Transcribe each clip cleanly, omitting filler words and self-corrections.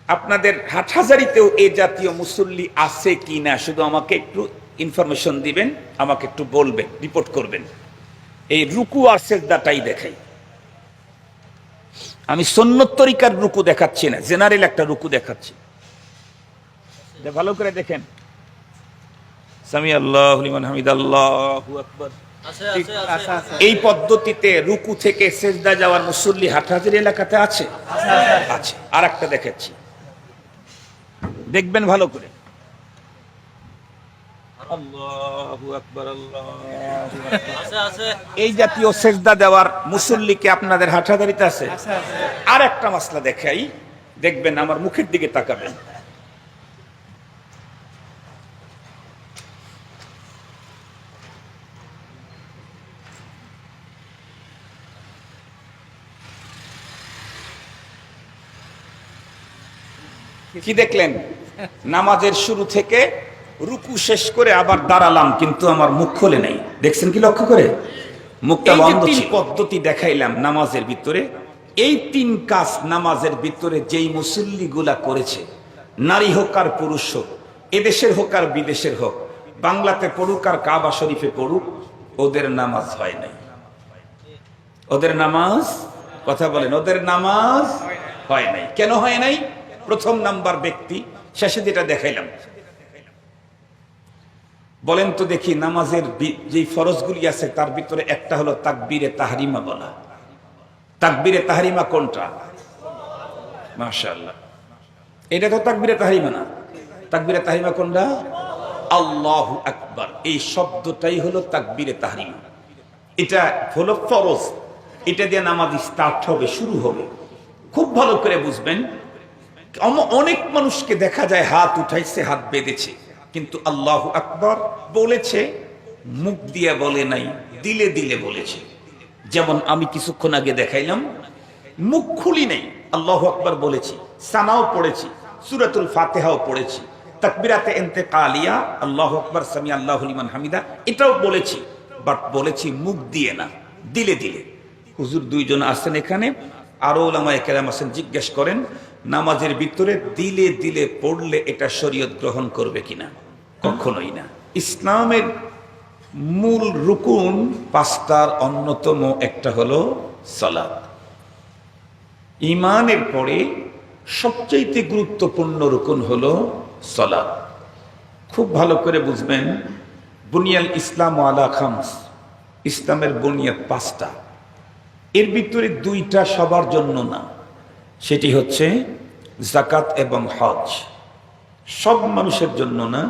আপনাদের হাটহাজারিতেও এই জাতীয় মুসল্লি আছে কি না শুধু আমাকে একটু ইনফরমেশন দিবেন, আমাকে একটু বলবেন, রিপোর্ট করবেন। এই রুকু আর সেজদাটাই দেখাই। আমি সুন্নত তরিকার রুকু দেখাচ্ছি না, জেনারেল একটা রুকু দেখাচ্ছি। ভালো করে দেখেন। সামি আল্লাহু লিমান হামিদ, আল্লাহু আকবার। এই পদ্ধতিতে রুকু থেকে সেজদা যাওয়ার মুসল্লি হাটহাজারী এলাকাতে আছে? আছে। আর একটা দেখাচ্ছি, দেখবেন ভালো করে। আল্লাহু আকবার, আল্লাহু আকবার। এই জাতীয় সেজদা দেওয়ার মুসল্লিকে আপনাদের হাটহাজারীতে আছে? আর একটা মাসলা দেখাই, দেখবেন, আমার মুখের দিকে তাকাবেন। কি দেখলেন? নামাজের শুরু থেকে রুকু শেষ করে আবার দাঁড়ালাম, কিন্তু আমার মুখ খোলে নাই। দেখছেন কি লক্ষ্য করে? মুখটা বন্ধ ছিল। পদ্ধতি দেখাইলাম নামাজের ভিতরে। এই তিন কাজ নামাজের ভিতরে যেই মুসল্লিগুলা করেছে, নারী হোক আর পুরুষ হোক, এদেশের হোক আর বিদেশের হোক, বাংলাতে পড়ুক আর কাবা শরীফে পড়ুক, ওদের নামাজ হয় নাই। ওদের নামাজ, কথা বলেন, ওদের নামাজ হয় নাই। কেন হয় নাই? প্রথম নাম্বার ব্যক্তি, শেষে যেটা দেখাইলাম। বলেন তো দেখি, নামাজের যে ফরজগুলি আছে তার ভিতরে একটা হলো তাকবীরে তাহরিমা বলা। তাকবীরে তাহরিমা কোনটা? মাশাআল্লাহ, এটা তো তাকবীরে তাহরিমা না। তাকবীরে তাহরিমা কোনটা? আল্লাহু আকবার। এই শব্দটাই হলো তাকবীরে তাহরিমা। এটা হলো ফরজ, এটা দিয়ে নামাজ স্টার্ট হবে, শুরু হবে। খুব ভালো করে বুঝবেন। অনেক মানুষকে দেখা যায় হাত উঠাইছে, হাত বেঁধেছে, কিন্তু আল্লাহু আকবার বলেছে, মুখ দিয়ে বলে নাই, দিলে দিলে বলেছে। যেমন আমি কিছুক্ষণ আগে দেখাইলাম, মুখ খুলি নাই, আল্লাহু আকবার বলেছি, সানাও পড়েছি, সূরাতুল ফাতিহাও পড়েছি, তাকবীরাতে ইন্তেকালিয়া, আল্লাহু আকবার, সামি আল্লাহু লিমান হামিদা, এটাও বলেছি, বাট বলেছি মুখ দিয়ে না, দিলে দিলে। হুজুর দুইজন আছেন এখানে, আরো উলামায়ে কেরাম আছেন, জিজ্ঞেস করেন নামাজের ভিতরে দিলে দিলে পড়লে এটা শরীয়ত গ্রহণ করবে কিনা? কখনোই না। ইসলামের মূল রুকুন পাঁচটার অন্যতম একটা হলো সালাত। ঈমানের পরে সবচাইতে গুরুত্বপূর্ণ রুকুন হলো সালাত। খুব ভালো করে বুঝবেন, বুনিয়াল ইসলাম আলা খামস, ইসলামের বুনিয়াদ পাঁচটা। এর ভিতরে দুইটা সবার জন্য না, সেটি হচ্ছে যাকাত এবং হজ। সব মানুষের জন্য না,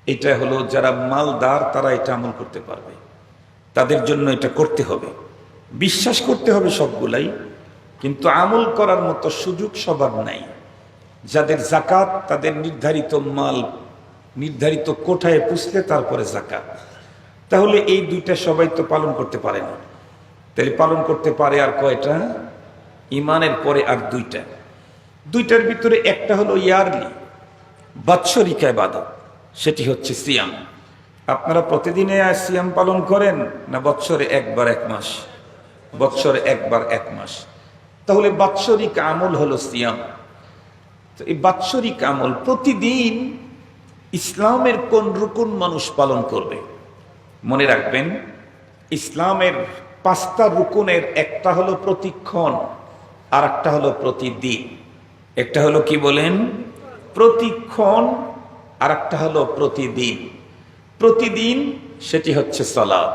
এটা হলো যারা মালদার তারা এটা আমল করতে পারবে, তাদের জন্য এটা করতে হবে। বিশ্বাস করতে হবে সবগুলাই, কিন্তু আমল করার মতো সুযোগ সবার নাই। যাদের যাকাত, তাদের নির্ধারিত মাল নির্ধারিত কোঠায় পুষলে তারপরে যাকাত। তাহলে এই দুইটা সবাই তো পালন করতে পারে না। তাহলে পালন করতে পারে আর কয়টা? ঈমানের পরে আর দুইটা। দুইটার ভিতরে একটা হলো ইয়ারলি, বাৎসরিক ইবাদত, সেটি হচ্ছে সিয়াম। আপনারা প্রতিদিনে সিয়াম পালন করেন না বৎসরে একবার এক মাস? বৎসরে একবার এক মাস। তাহলে বাৎসরিক আমল হলো সিয়াম। তো এই বাৎসরিক আমল প্রতিদিন ইসলামের কোন রুকুন মানুষ পালন করবে? মনে রাখবেন, ইসলামের পাঁচটা রুকুনের একটা হলো প্রতিক্ষণ, আর একটা হলো প্রতিদিন। একটা হলো কি বলেন? প্রতিক্ষণ, আর একটা হলো প্রতিদিন। প্রতিদিন সেটি হচ্ছে সালাত,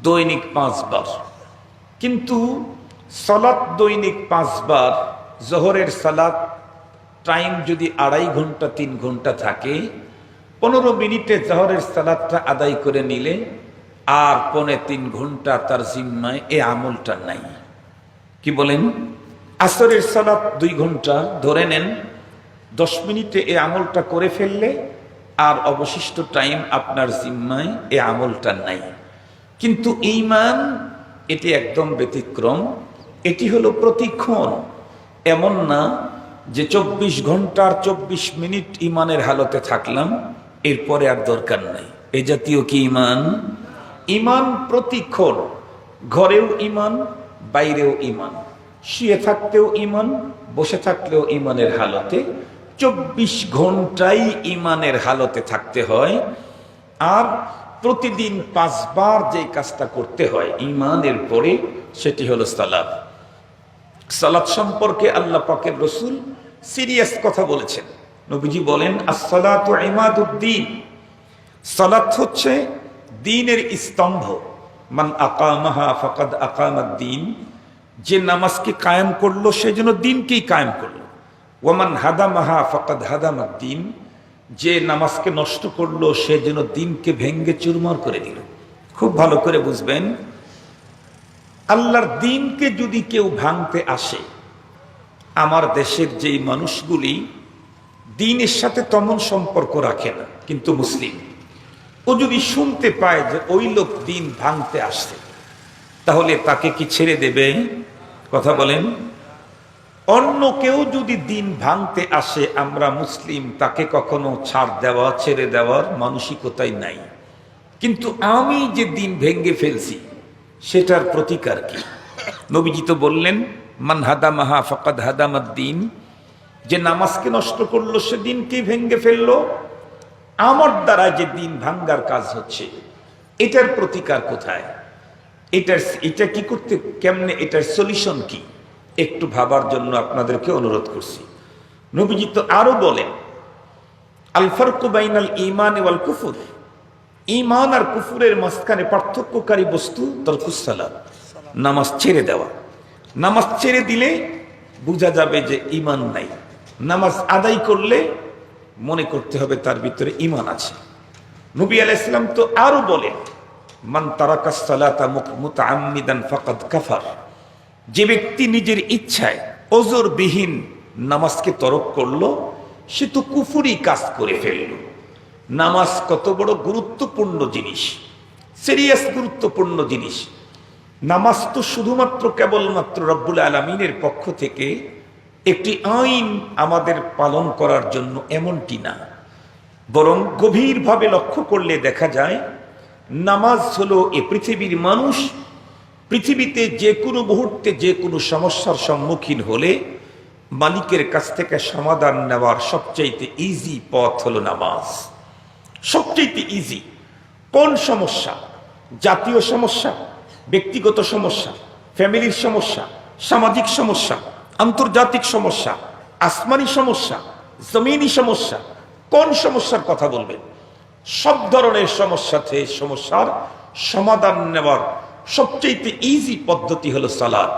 দৈনিক 5 বার। কিন্তু সালাত দৈনিক 5 বার, জোহরের সালাত টাইম যদি 2.5 ঘন্টা 3 ঘন্টা থাকে, 15 মিনিটে জোহরের সালাতটা আদায় করে নিলে আর 2.5-3 ঘন্টা তার জিম্মায় এ আমলটা নাই। কি বলেন? আসরের সালাত 2 ঘন্টা ধরে নেন, 10 মিনিটে এ আমলটা করে ফেললে আর অবশিষ্ট টাইম আপনার জিম্মায় এ আমলটা নাই। কিন্তু ঈমান এটি একদম ব্যতিক্রম। এটি হলো প্রতিক্ষণ। এমন না যে 24 ঘন্টার 24 মিনিট ঈমানের হালতে থাকলাম, এরপরে আর দরকার নাই। এই জাতীয় কি ঈমান? ঈমান প্রতিক্ষণ। ঘরেও ঈমান, বাইরেও ঈমান, শুয়ে থাকতেও ঈমান, বসে থাকলেও ইমানের হালতে, 24 ঘন্টাই ইমানের হালতে থাকতে হয়। আর প্রতিদিন 5 বার যে কাজটা করতে হয় ইমানের পরে, সেটি হলো সালাত। সালাত সম্পর্কে আল্লাহ পাকের রসুল সিরিয়াস কথা বলেছেন। নবীজি বলেন, আসসালাতু ইমাদুদ্দিন, সালাত হচ্ছে দ্বীনের স্তম্ভ। মান আকামাহা ফাকাদ আকামাদ্দীন, যে নামাজকে কায়েম করলো সে যেন দ্বীনকেই কায়েম করলো। ওয়ামান হাদামাহা ফাকাদ হাদামাদ্দীন, যে নামাজকে নষ্ট করলো সে যেন দ্বীনকে ভেঙ্গে চুরমার করে দিল। খুব ভালো করে বুঝবেন, আল্লাহর দ্বীনকে যদি কেউ ভাঙতে আসে, আমার দেশের যেই মানুষগুলি দ্বীনের সাথে তেমন সম্পর্ক রাখে না কিন্তু মুসলিম, ও যদি শুনতে পায় যে ওই লোক দ্বীন ভাঙতে আসছে, তাহলে তাকে কি ছেড়ে দেবে? কথা বলেন। অন্য কেউ যদি দ্বীন ভাঙতে আসে, আমরা মুসলিম, তাকে কখনো ছাড় দেওয়া, ছেড়ে দেওয়ার মানসিকতাই নাই। কিন্তু আমি যে দ্বীন ভেঙ্গে ফেলছি, সেটার প্রতিকার কি? নবীজি তো বললেন, মান হাদামাহা ফাকাদ হাদামাদ্দীন, যে নামাজকে নষ্ট করলো সে দ্বীনকেই ভেঙ্গে ফেললো। আমার দ্বারা যে দ্বীন ভাঙ্গার কাজ হচ্ছে, এটার প্রতিকার কোথায়? এটা কি করতে, কেমনে, এটার সলিউশন কি? একটু ভাবার জন্য আপনাদেরকে অনুরোধ করছি। নবীজি তো আরো বলেন, আল ফারকু বাইনাল ঈমান ওয়াল কুফর, ঈমান আর কুফরের মাঝখানে পার্থক্যকারী বস্তু তারকুস সালাত, নামাজ ছেড়ে দেওয়া। নামাজ ছেড়ে দিলে বোঝা যাবে যে ঈমান নাই। নামাজ আদায় করলে মনে করতে হবে তার ভিতরে ঈমান আছে। নবী আলাইহিস সালাম তো আরো বলেন, মান তারাকাস সালাতা মুতাআম্মিদান ফাকাদ কাফার, যে ব্যক্তি নিজের ইচ্ছায় ওজরবিহীন নামাজকে তরক করলো, সে তো কুফরি কাজ করে ফেলল। নামাজ কত বড় গুরুত্বপূর্ণ জিনিস, সিরিয়াস গুরুত্বপূর্ণ জিনিস। নামাজ তো শুধুমাত্র কেবলমাত্র রব্বুল আলামিনের পক্ষ থেকে একটি আইন আমাদের পালন করার জন্য, এমনটি না। বরং গভীরভাবে লক্ষ্য করলে দেখা যায়, নামাজ হলো এ পৃথিবীর মানুষ পৃথিবীতে যে কোনো মুহূর্তে যে কোনো সমস্যার সম্মুখীন হলে মালিকের কাছ থেকে সমাধান নেওয়ার সবচাইতে ইজি পথ হলো নামাজ। সবচাইতে ইজি। কোন সমস্যা? জাতীয় সমস্যা, ব্যক্তিগত সমস্যা, ফ্যামিলির সমস্যা, সামাজিক সমস্যা, আন্তর্জাতিক সমস্যা, আসমানি সমস্যা, জমিনি সমস্যা, কোন সমস্যার কথা বলবেন? সব ধরনের সমস্যার সমাধান নেওয়ার সবচেয়ে ইজি পদ্ধতি হলো সালাত।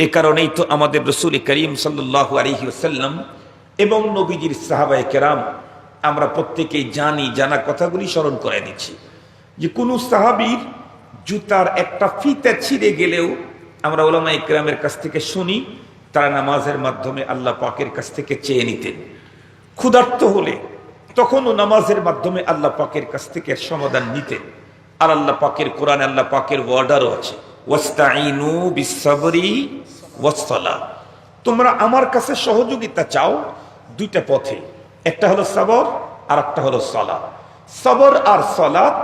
এ কারণেই তো আমাদের রাসূল করিম সাল্লাল্লাহু আলাইহি ওয়াসাল্লাম এবং নবীজির সাহাবায়ে কেরাম, আমরা প্রত্যেকেই জানা কথাগুলি স্মরণ করে দিচ্ছি, যে কোনো সাহাবীর জুতার একটা ফিতা ছিঁড়ে গেলেও আমরা উলামায়ে কেরামের কাছ থেকে শুনি, তারা নামাজের মাধ্যমে আল্লাহ পাকের কাছ থেকে চেয়ে নিতেন। ক্ষুধার্ত হলে তখনও নামাজের মাধ্যমে আল্লাহ পাকের কাছ থেকে সমাধান নিতেন। আর আল্লাহ পাকের কোরআনে আল্লাহ পাকের ওয়ার্ডারও আছে, ওয়াস্তাইনু বিসসাবরি ওয়াসসালাহ, তোমরা আমার কাছে সহযোগিতা চাও দুইটা পথে, একটা হলো সবর আর একটা হলো সালাত। সবর আর সালাত,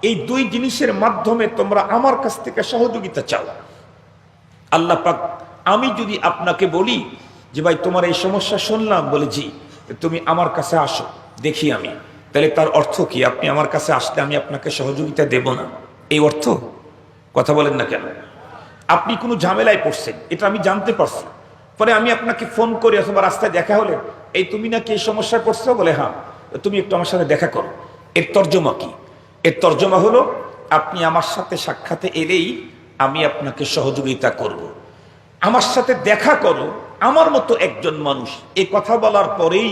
এই দুই জিনিসের মাধ্যমে তোমরা আমার কাছ থেকে সহযোগিতা চাও। আল্লাহ পাক, আমি যদি আপনাকে বলি যে ভাই তোমার এই সমস্যা শুনলাম, বলে জি, তুমি আমার কাছে আসো দেখি আমি, তাহলে তার অর্থ কি? আপনি আমার কাছে আসলে আমি আপনাকে সহযোগিতা দেব না, এই অর্থ? কথা বলেন না কেন? আপনি কোনো ঝামেলায় পড়ছেন, এটা আমি জানতে পারছি, পরে আমি আপনাকে ফোন করি অথবা রাস্তায় দেখা হলে, এই তুমি নাকি এই সমস্যায় পড়ছো, বলে হ্যাঁ, তুমি একটু আমার সাথে দেখা করো। এর তর্জমা কি? এর তর্জমা হলো, আপনি আমার সাথে সাক্ষাতে এলেই আমি আপনাকে সহযোগিতা করব। আমার সাথে দেখা করো আমার মতো একজন মানুষ, এই কথা বলার পরেই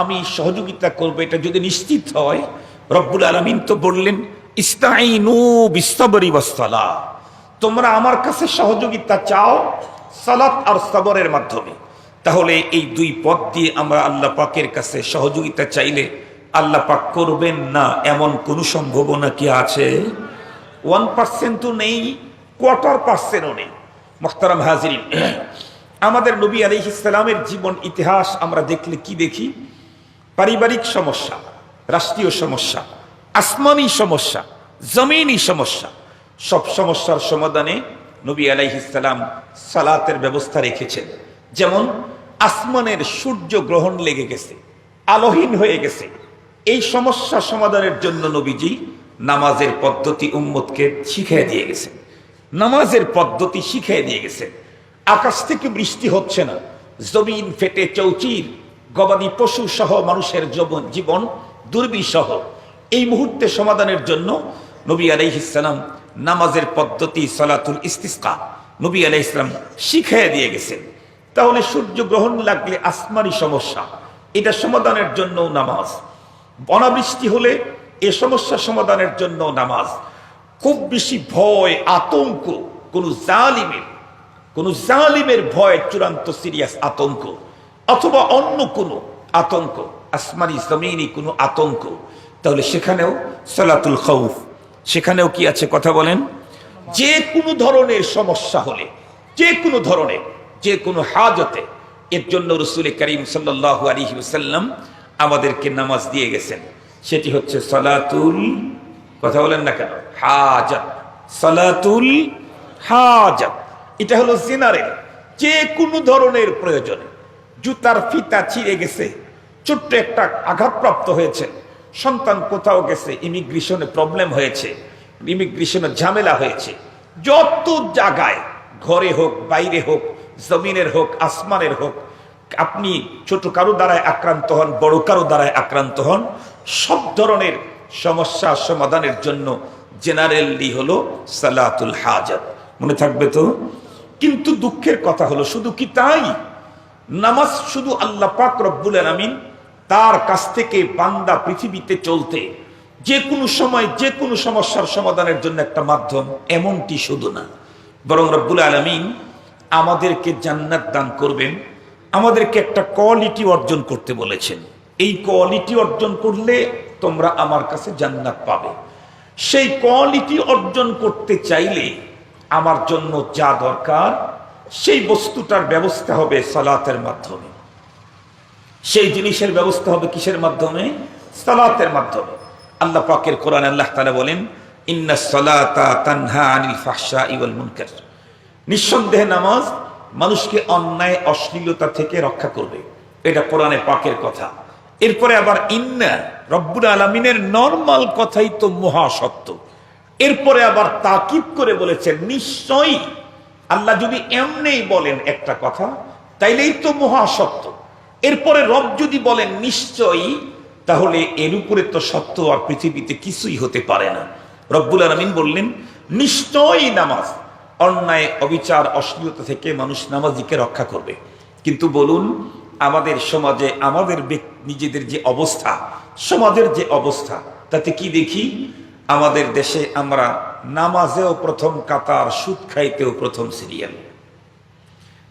আমি সহযোগিতা করব, এটা যদি নিশ্চিত হয়, রব্বুল আলামিন তো বললেন, ইস্তাইনু বিসসাবরি ওয়াসসালাহ, তোমরা আমার কাছে সহযোগিতা চাও সালাত আর সবরের মাধ্যমে। তাহলে এই দুই পথ দিয়ে আমরা আল্লাহ পাকের কাছে সহযোগিতা চাইলে আল্লাহ পাক করবেন না এমন কোন সম্ভাবনা কি আছে? 1% তো নেই, 1/4%ও নেই। মুহতারাম হাজিরিন, আমাদের নবী আলাইহিস সালামের জীবন ইতিহাস আমরা দেখলে কি দেখি? পারিবারিক সমস্যা, রাষ্ট্রীয় সমস্যা, আসমানি সমস্যা, জমিনি সমস্যা, সব সমস্যার সমাধানে নবী আলাইহিস সালাম সালাতের ব্যবস্থা রেখেছেন। যেমন আসমানের সূর্য গ্রহণ লেগে গেছে, আলোহীন হয়ে গেছে। এই সমস্যা সমাধানের জন্য নবীজি নামাজের পদ্ধতি উম্মতকে শিখিয়ে দিয়ে গেছেন, নামাজের পদ্ধতি শিখিয়ে দিয়ে গেছেন। আকাশ থেকে বৃষ্টি হচ্ছে না, জমিন ফেটে চৌচির, গবাদি পশু সহ মানুষের জীবন দুর্বিষহ। এই মুহূর্তে সমাধানের জন্য নবী আলাইহিস সালাম নামাজের পদ্ধতি সালাতুল ইস্তিসকা নবী আলাইহিস সালাম শিখিয়ে দিয়ে গেছেন। তাহলে সূর্য গ্রহণ লাগলে আসমানি সমস্যা, এটা সমাধানের জন্য নামাজ। অনাবৃষ্টি হলে এ সমস্যা সমাধানের জন্য নামাজ। খুব বেশি ভয় আতঙ্ক, কোন জালিমের ভয়, চূড়ান্ত সিরিয়াস আতঙ্ক, অথবা অন্য কোনো আতঙ্ক, আসমানি জমিনি কোনো আতঙ্ক, তাহলে সেখানেও সালাতুল খাউফ, সেখানেও কি আছে কথা বলেন? যে কোনো ধরনের সমস্যা হলে, যে কোনো ধরনের, যে কোনো হাজতে, এর জন্য রাসূল করিম সাল্লাল্লাহু আলাইহি ওয়াসাল্লাম আমাদেরকে নামাজ দিয়ে গেছেন। সেটি হচ্ছে সালাতুল, কথা বলেন না কেন, হাজাত, সালাতুল হাজাত। এটা হলো জেনারেল, যে কোনো ধরনের প্রয়োজনে। জুতার ফিতা ছিঁড়ে গেছে, ছোট্ট একটা আঘাতপ্রাপ্ত হয়েছে, সন্তান কোথাও গেছে, ইমিগ্রেশনে প্রবলেম হয়েছে, ইমিগ্রেশনে ঝামেলা হয়েছে, যত জায়গায়, ঘরে হোক, বাইরে হোক, জমিনের হোক, আসমানের হোক, আপনি ছোট কারো দ্বারায় আক্রান্ত হন, বড় কারো দ্বারায় আক্রান্ত হন, সব ধরনের সমস্যা সমাধানের জন্য জেনারেলি হলো সালাতুল হাজাত। মনে থাকবে তো? কিন্তু দুঃখের কথা হলো, শুধু কি তাই? নামাজ শুধু আল্লাহ পাক রব্বুল আলামিন তার কাছ থেকে বান্দা পৃথিবীতে চলতে যে কোনো সময় যে কোনো সমস্যার সমাধানের জন্য একটা মাধ্যম, এমনটি শুধু না, বরং রব্বুল আলামিন আমাদেরকে জান্নাত দান করবেন, আমাদেরকে একটা কোয়ালিটি অর্জন করতে বলেছেন। এই কোয়ালিটি অর্জন করলে তোমরা আমার কাছে জান্নাত পাবে। সেই কোয়ালিটি অর্জন করতে চাইলে আমার জন্য যা দরকার, সেই বস্তুটার ব্যবস্থা হবে সালাতের মাধ্যমে। সেই জিনিসের ব্যবস্থা হবে কিসের মাধ্যমে? সালাতের মাধ্যমে। আল্লাহ পাকের কোরআনে আল্লাহ তাআলা বলেন, ইন্নাস সালাতা তানহা আনিল ফাহশাই ওয়াল মুনকার। নিঃসন্দেহে নামাজ মানুষকে অন্যায় অশ্লীলতা থেকে রক্ষা করবে, এটা কোরআনে পাকের কথা। এরপরে আবার ইন্না, রব্বুল আলামিনের নরমাল কথাই তো মহা সত্য। এরপরে আবার তাকিদ করে বলেছেন নিশ্চয়ই। আল্লাহ যদি এমনি বলেন একটা কথা, তাইলেই তো মহা সত্য। এরপরে রব যদি বলেন নিশ্চয়ই, তাহলে এর উপরে তো সত্য আর পৃথিবীতে কিছুই হতে পারে না। রব্বুল আলামিন বললেন নিশ্চয়ই নামাজ অন্যায় অবিচার অশ্লীলতা থেকে মানুষ নামাজিকে রক্ষা করবে। কিন্তু বলুন, আমাদের সমাজে আমাদের নিজেদের যে অবস্থা, সমাজের যে অবস্থা, তাতে কি দেখি? আমাদের দেশে আমরা নামাজেও প্রথম কাতার, সুদ খাইতেও প্রথম সিরিয়ালে,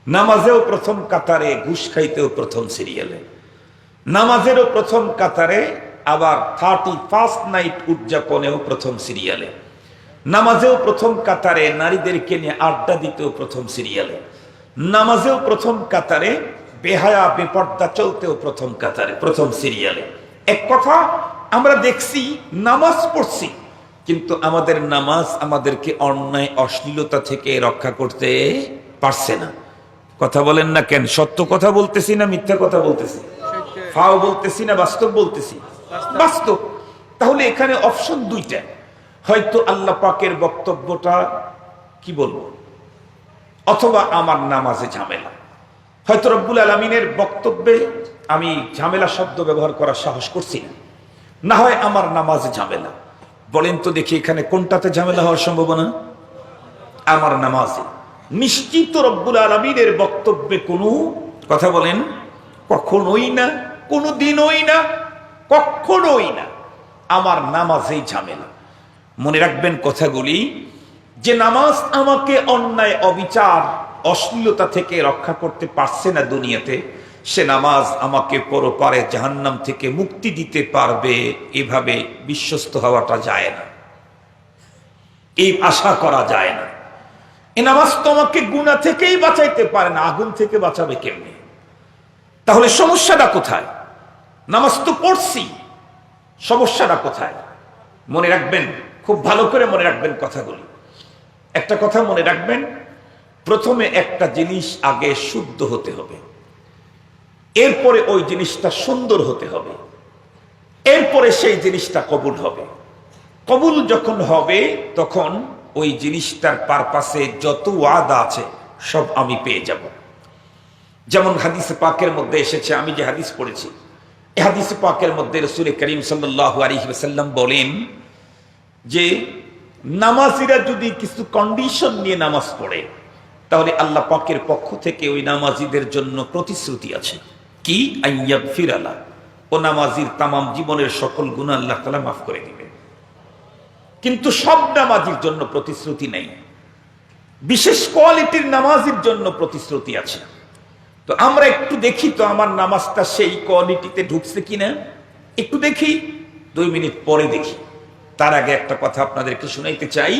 নামাজেও প্রথম কাতারে, ঘুষ খাইতেও প্রথম সিরিয়ালে, নামাজেরও প্রথম কাতারে, আবার 31st নাইট উদযাপনেও প্রথম সিরিয়ালে, নামাজেও প্রথম কাতারে, নারীদেরকে নিয়ে আড্ডা দিতেও প্রথম সিরিয়ালে, নামাজেও প্রথম কাতারে, বেহায়া বেপর্দা চলতেও প্রথম কাতারে, প্রথম সিরিয়ালে। এক কথা, আমরা দেখছি নামাজ পড়ছি, কিন্তু আমাদের নামাজ আমাদেরকে অন্যায় অশ্লীলতা থেকে রক্ষা করতে পারছে না। কথা বলেন না কেন? সত্য কথা বলতেছি না মিথ্যা কথা বলতেছি? ফাও বলতেছি না বাস্তব বলতেছি? বাস্তব। তাহলে এখানে অপশন দুইটা। হয়তো আল্লাহ পাকের বক্তব্যটা কি বলবো, অথবা আমার নামাজে ঝামেলা। হয়তো রব্বুল আলামিনের বক্তব্যে আমি ঝামেলা শব্দ ব্যবহার করার সাহস করছি না, না হয় আমার নামাজে ঝামেলা। বলেন তো দেখি, এখানে কোনটাতে ঝামেলা হওয়ার সম্ভাবনা? আমার নামাজে। নিশ্চিত রব্বুল আলামিনের বক্তব্যে কোনো কথা বলেন, কখনোই না, কোনো দিনই না, কখনোই না আমার নামাজেই ঝামেলা। মনে রাখবেন কথাগুলি, যে নামাজ আমাকে অন্যায় অবিচার অশ্লীলতা থেকে রক্ষা করতে পারছে না দুনিয়াতে, সে নামাজ আমাকে পরপারে জাহান্নাম থেকে মুক্তি দিতে পারবে, এভাবে বিশ্বস্ত হওয়াটা যায় না, এই আশা করা যায় না। এই নামাজ তো আমাকে গুনাহ থেকেই বাঁচাইতে পারে না, আগুন থেকে বাঁচাবে কেমনে? তাহলে সমস্যাটা কোথায়? নামাজ তো পড়ছি, সমস্যাটা কোথায়? মনে রাখবেন, খুব ভালো করে মনে রাখবেন কথাগুলি। একটা কথা মনে রাখবেন, প্রথমে একটা জিনিস আগে শুদ্ধ হতে হবে। এরপরে ওই জিনিসটা সুন্দর হতে হবে, এরপরে সেই জিনিসটা কবুল হবে। কবুল যখন হবে তখন ওই জিনিসটার পারপাসে যত ওয়াদা আছে সব আমি পেয়ে যাব। যেমন হাদিসে পাকের মধ্যে এসেছে, আমি যে হাদিস পড়েছি এই হাদিসে পাকের মধ্যে রাসূল করিম সাল্লাল্লাহু আলাইহি ওয়াসাল্লাম বলেন যে নামাজিরা যদি কিছু কন্ডিশন নিয়ে নামাজ পড়ে তাহলে আল্লাহ পাকের পক্ষ থেকে ওই নামাজিদের জন্য প্রতিশ্রুতি আছে কি, আইয়াগফিরালা, ও নামাজির তামাম জীবনের সকল গুনাহ আল্লাহ তাআলা মাফ করে দিবেন। কিন্তু সব নামাজির জন্য প্রতিশ্রুতি নেই, বিশেষ কোয়ালিটির নামাজির জন্য প্রতিশ্রুতি আছে। তো আমরা একটু দেখি তো আমার নামাজটা সেই কোয়ালিটিতে ঢুকছে কিনা, একটু দেখি, 2 মিনিট পরে দেখি। তার আগে একটা কথা আপনাদেরকে শুনাইতে চাই,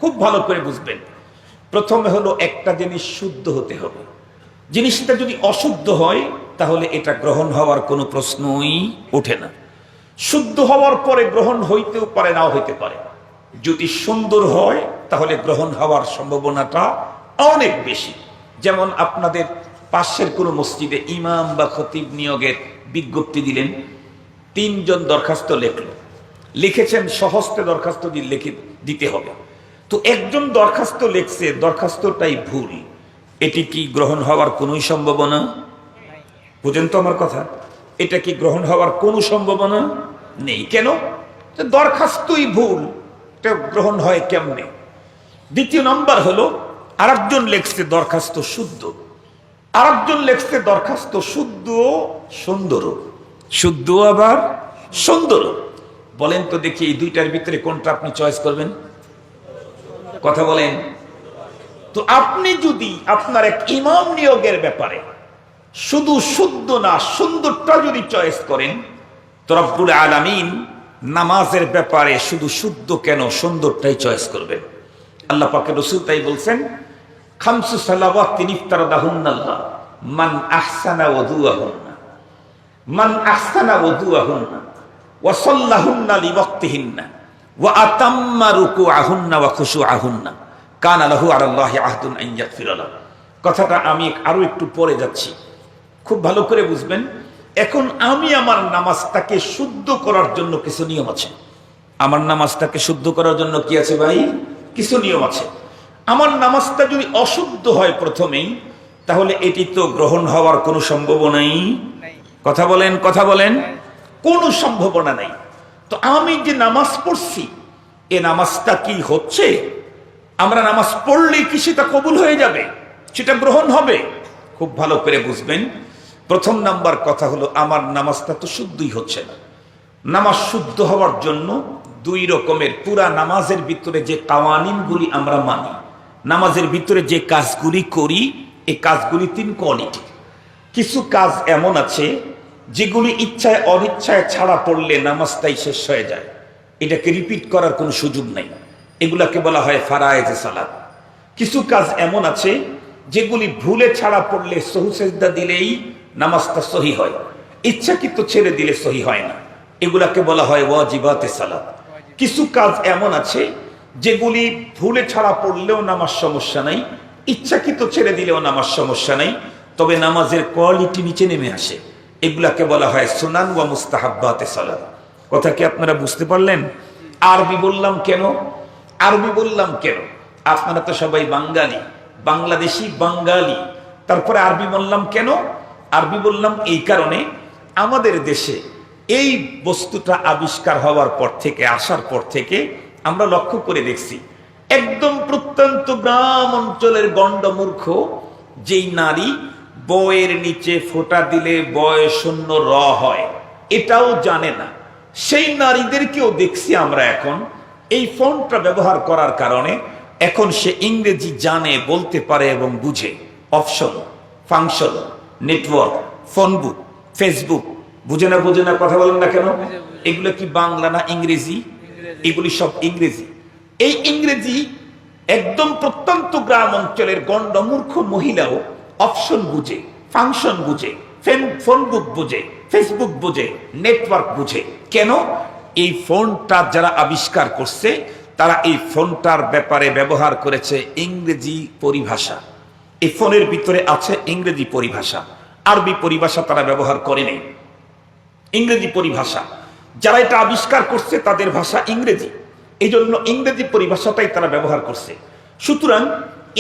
খুব ভালো করে বুঝবেন। প্রথমে হলো একটা জিনিস শুদ্ধ হতে হবে। জিনিসটা যদি অশুদ্ধ হয় তাহলে এটা গ্রহণ হওয়ার কোনো প্রশ্নই ওঠে না। শুদ্ধ হওয়ার পরে গ্রহণ হইতেও পারে, নাও হইতে পারে। যদি সুন্দর হয় তাহলে গ্রহণ হওয়ার সম্ভাবনাটা অনেক বেশি। যেমন আপনাদের পাশের কোনো মসজিদে ইমাম বা খতিব নিয়োগের বিজ্ঞপ্তি দিলেন, 3 জন দরখাস্ত লিখেছেন, সহস্তে দরখাস্ত দিতে হবে। তো একজন দরখাস্ত লিখছে, দরখাস্তটাই ভুল, এটি কি গ্রহণ হওয়ার কোনো সম্ভাবনা? বুঝেন তো আমার কথা? এটা কি গ্রহণ হওয়ার কোনো সম্ভাবনা নেই। কেন? দরখাস্তই ভুল, এটা গ্রহণ হয় কেমনে? দ্বিতীয় নম্বর হলো আরেকজন লিখছে দরখাস্ত শুদ্ধ, আরেকজন লিখছে দরখাস্ত শুদ্ধ সুন্দর, শুদ্ধ আবার সুন্দর। বলেন তো দেখি এই দুইটার ভিতরে কোনটা আপনি চয়েস করবেন? কথা বলেন তো। আপনি যদি আপনার এক ইমাম নিয়োগের ব্যাপারে শুধু শুদ্ধ না সুন্দরটা যদি চয়েস করেন, তো রব্বুল আলামিন নামাজের ব্যাপারে শুধু শুদ্ধ কেন সুন্দরটাই চয়েস করবেন। আল্লাহ পাকের রাসূল তাই বলছেন, খামসু সালাওয়াতিন ইফতারাদাহুন্নাল্লাহ মান আহসানা ওযুআহুন্না, মান আহসানা ওযুআহুন্না ওয়া সাল্লাহুন্না লিওয়াক্তিহিন্না ওয়া আতাম্মা রুকুআহুন্না ওয়া খুশুআহুন্না কানা লাহু আলাল্লাহি আহদুন আন ইয়াগফিরা লাহু। কথাটা আমি আরো একটু পরে যাচ্ছি, খুব ভালো করে বুঝবেন। এখন আমি আমার নামাজটাকে শুদ্ধ করার জন্য কিছু নিয়ম আছে। আমার নামাজটাকে শুদ্ধ করার জন্য কি আছে ভাই? কিছু নিয়ম আছে। আমার নামাজটা যদি অশুদ্ধ হয় প্রথমেই, তাহলে এটি তো গ্রহণ হওয়ার কোনো সম্ভাবনাই, কথা বলেন, কথা বলেন, কোনো সম্ভাবনা নাই। তো আমি যে নামাজ পড়ছি এ নামাজটা কি হচ্ছে? আমরা নামাজ পড়লে কি সেটা কবুল হয়ে যাবে, সেটা গ্রহণ হবে? খুব ভালো করে বুঝবেন। প্রথম নাম্বার কথা হলো আমার নামাজটা তো শুদ্ধই হচ্ছে না। নামাজ শুদ্ধ হওয়ার জন্য 2 রকমের, পুরা নামাজের ভিতরে যে কাওয়ানিনগুলি আমরা মানি, নামাজের ভিতরে যে কাজগুলি করি, এই কাজগুলি 3 কোয়ালিটি। কিছু কাজ এমন আছে যেগুলি ইচ্ছায় অনিচ্ছায় ছাড়া পড়লে নামাজটাই শেষ হয়ে যায়, এটাকে রিপিট করার কোনো সুযোগ নাই, এগুলাকে বলা হয় ফারায়েজে সালাত। কিছু কাজ এমন আছে যেগুলি ভুলে ছাড়া পড়লে সহু সেজদা দিলেই নামাজটা সহি হয়, ইচ্ছাকৃত ছেড়ে দিলে সহি হয় না, এগুলাকে বলা হয় ওয়াজিবাতে সালাত। কিছু কাজ এমন আছে যেগুলি ভুলে ছাড়া পড়লেও নামাজ সমস্যা নাই, ইচ্ছাকৃত ছেড়ে দিলেও নামাজ সমস্যা নাই, তবে নামাজের কোয়ালিটি নিচে নেমে আসে, এগুলাকে বলা হয় সুনান ওয়া মুস্তাহাব্বাতে সালাত। কথা কি আপনারা বুঝতে পারলেন? আরবি বললাম কেন? আরবি বললাম কেন? আপনারা তো সবাই বাঙালি, বাংলাদেশি বাঙালি, তারপরে আরবি বললাম কেন? আরবি বললাম এই কারণে, আমাদের দেশে এই বস্তুটা আবিষ্কার হওয়ার পর থেকে, আসার পর থেকে আমরা লক্ষ্য করে দেখছি, একদম প্রত্যন্ত গ্রাম অঞ্চলের গণ্ডমূর্খ যেই নারী বয়ের নিচে ফোঁটা দিলে বয় শূন্য র হয়, এটাও জানে না, সেই নারীদেরকেও দেখছি আমরা এখন এই ফোনটা ব্যবহার করার কারণে এখন সে ইংরেজি জানে, বলতে পারে এবং বুঝে। অপশন, ফাংশন, নেটওয়ার্ক, ফোন বুক, ফেসবুক, বুঝে না বুঝে না, কথা বলেন না কেন? এগুলো কি বাংলা না ইংরেজি? এগুলি সব ইংরেজি। এই ইংরেজি একদম প্রত্যন্ত গ্রাম অঞ্চলের গণ্ডমূর্খ মহিলাও অপশন বুঝে, ফাংশন বুঝে, ফোন বুক বুঝে, ফেসবুক বুঝে, নেটওয়ার্ক বুঝে। কেন? এই ফোনটা যারা আবিষ্কার করছে তারা এই ফোনটার ব্যাপারে ব্যবহার করেছে ইংরেজি পরিভাষা। এই ফোনের ভিতরে আছে ইংরেজি পরিভাষা। আরবি পরিভাষা তারা ব্যবহার করেনি, ইংরেজি পরিভাষা। যারা এটা আবিষ্কার করছে তাদের ভাষা ইংরেজি, এই জন্য ইংরেজি পরিভাষাটাই তারা ব্যবহার করছে। সুতরাং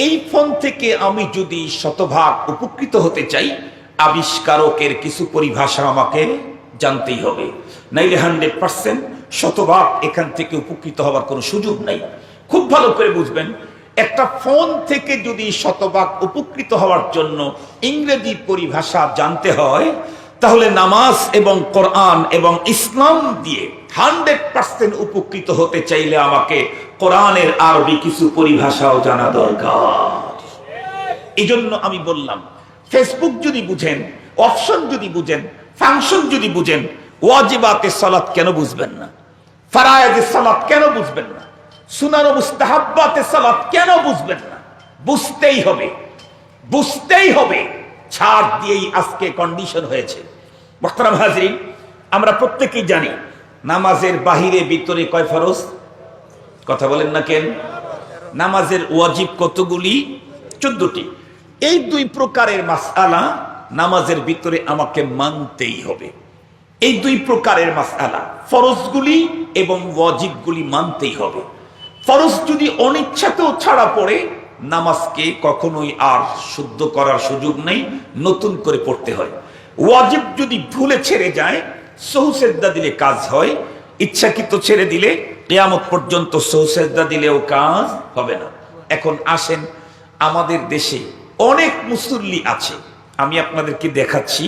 এই ফোন থেকে আমি যদি শতভাগ উপকৃত হতে চাই, আবিষ্কারকের কিছু পরিভাষা আমাকে জানতেই হবে, নাইলে 100% শতভাগ এখান থেকে উপকৃত হওয়ার কোনো সুযোগ নাই। খুব ভালো করে বুঝবেন, একটা ফোন থেকে যদি শতভাগ উপকৃত হওয়ার জন্য ইংরেজি পরিভাষা জানতে হয়, তাহলে নামাজ এবং কোরআন এবং ইসলাম দিয়ে 100% উপকৃত হতে চাইলে আমাকে কোরআনের আরবি কিছু পরিভাষাও জানা দরকার। এই জন্য আমি বললাম, ফেসবুক যদি বুঝেন, অপশন যদি বুঝেন, ফাংশন যদি বুঝেন, ওয়াজিবাতে সালাত কেন বুঝবেন না? ফারায়েদে সালাত কেন বুঝবেন না? সুনান ও মুস্তাহাব্বাতে সালাত কেন বুঝবেন না? বুঝতেই হবে, বুঝতেই হবে। ছাড় দিয়েই আজকে কন্ডিশন হয়েছে। মুহতারাম হাজরিন, আমরা প্রত্যেকেই জানি নামাজের বাহিরে ভিতরে কয় ফরজ? কথা বলেন না কেন? নামাজের ওয়াজিব কতগুলি? 14টি। এই দুই প্রকারের মাসআলা নামাজের ভিতরে আমাকে মানতেই হবে। এই দুই প্রকারের মাসআলা, ফরজগুলি এবং ওয়াজিবগুলি মানতেই হবে। ফরজ যদি অনিচ্ছাতেও ছাড়া পড়ে, নামাজকে কখনোই আর শুদ্ধ করার সুযোগ নেই, নতুন করে পড়তে হয়। ওয়াজিব যদি ভুলে ছেড়ে যায়, সহু সেজদা দিলে কাজ হয়, ইচ্ছাকৃত ছেড়ে দিলে কিয়ামত পর্যন্ত সহু সেজদা দিলেও কাজ হবে না। এখন আসেন, আমাদের দেশে অনেক মুসল্লি আছে, আমি আপনাদেরকে দেখাচ্ছি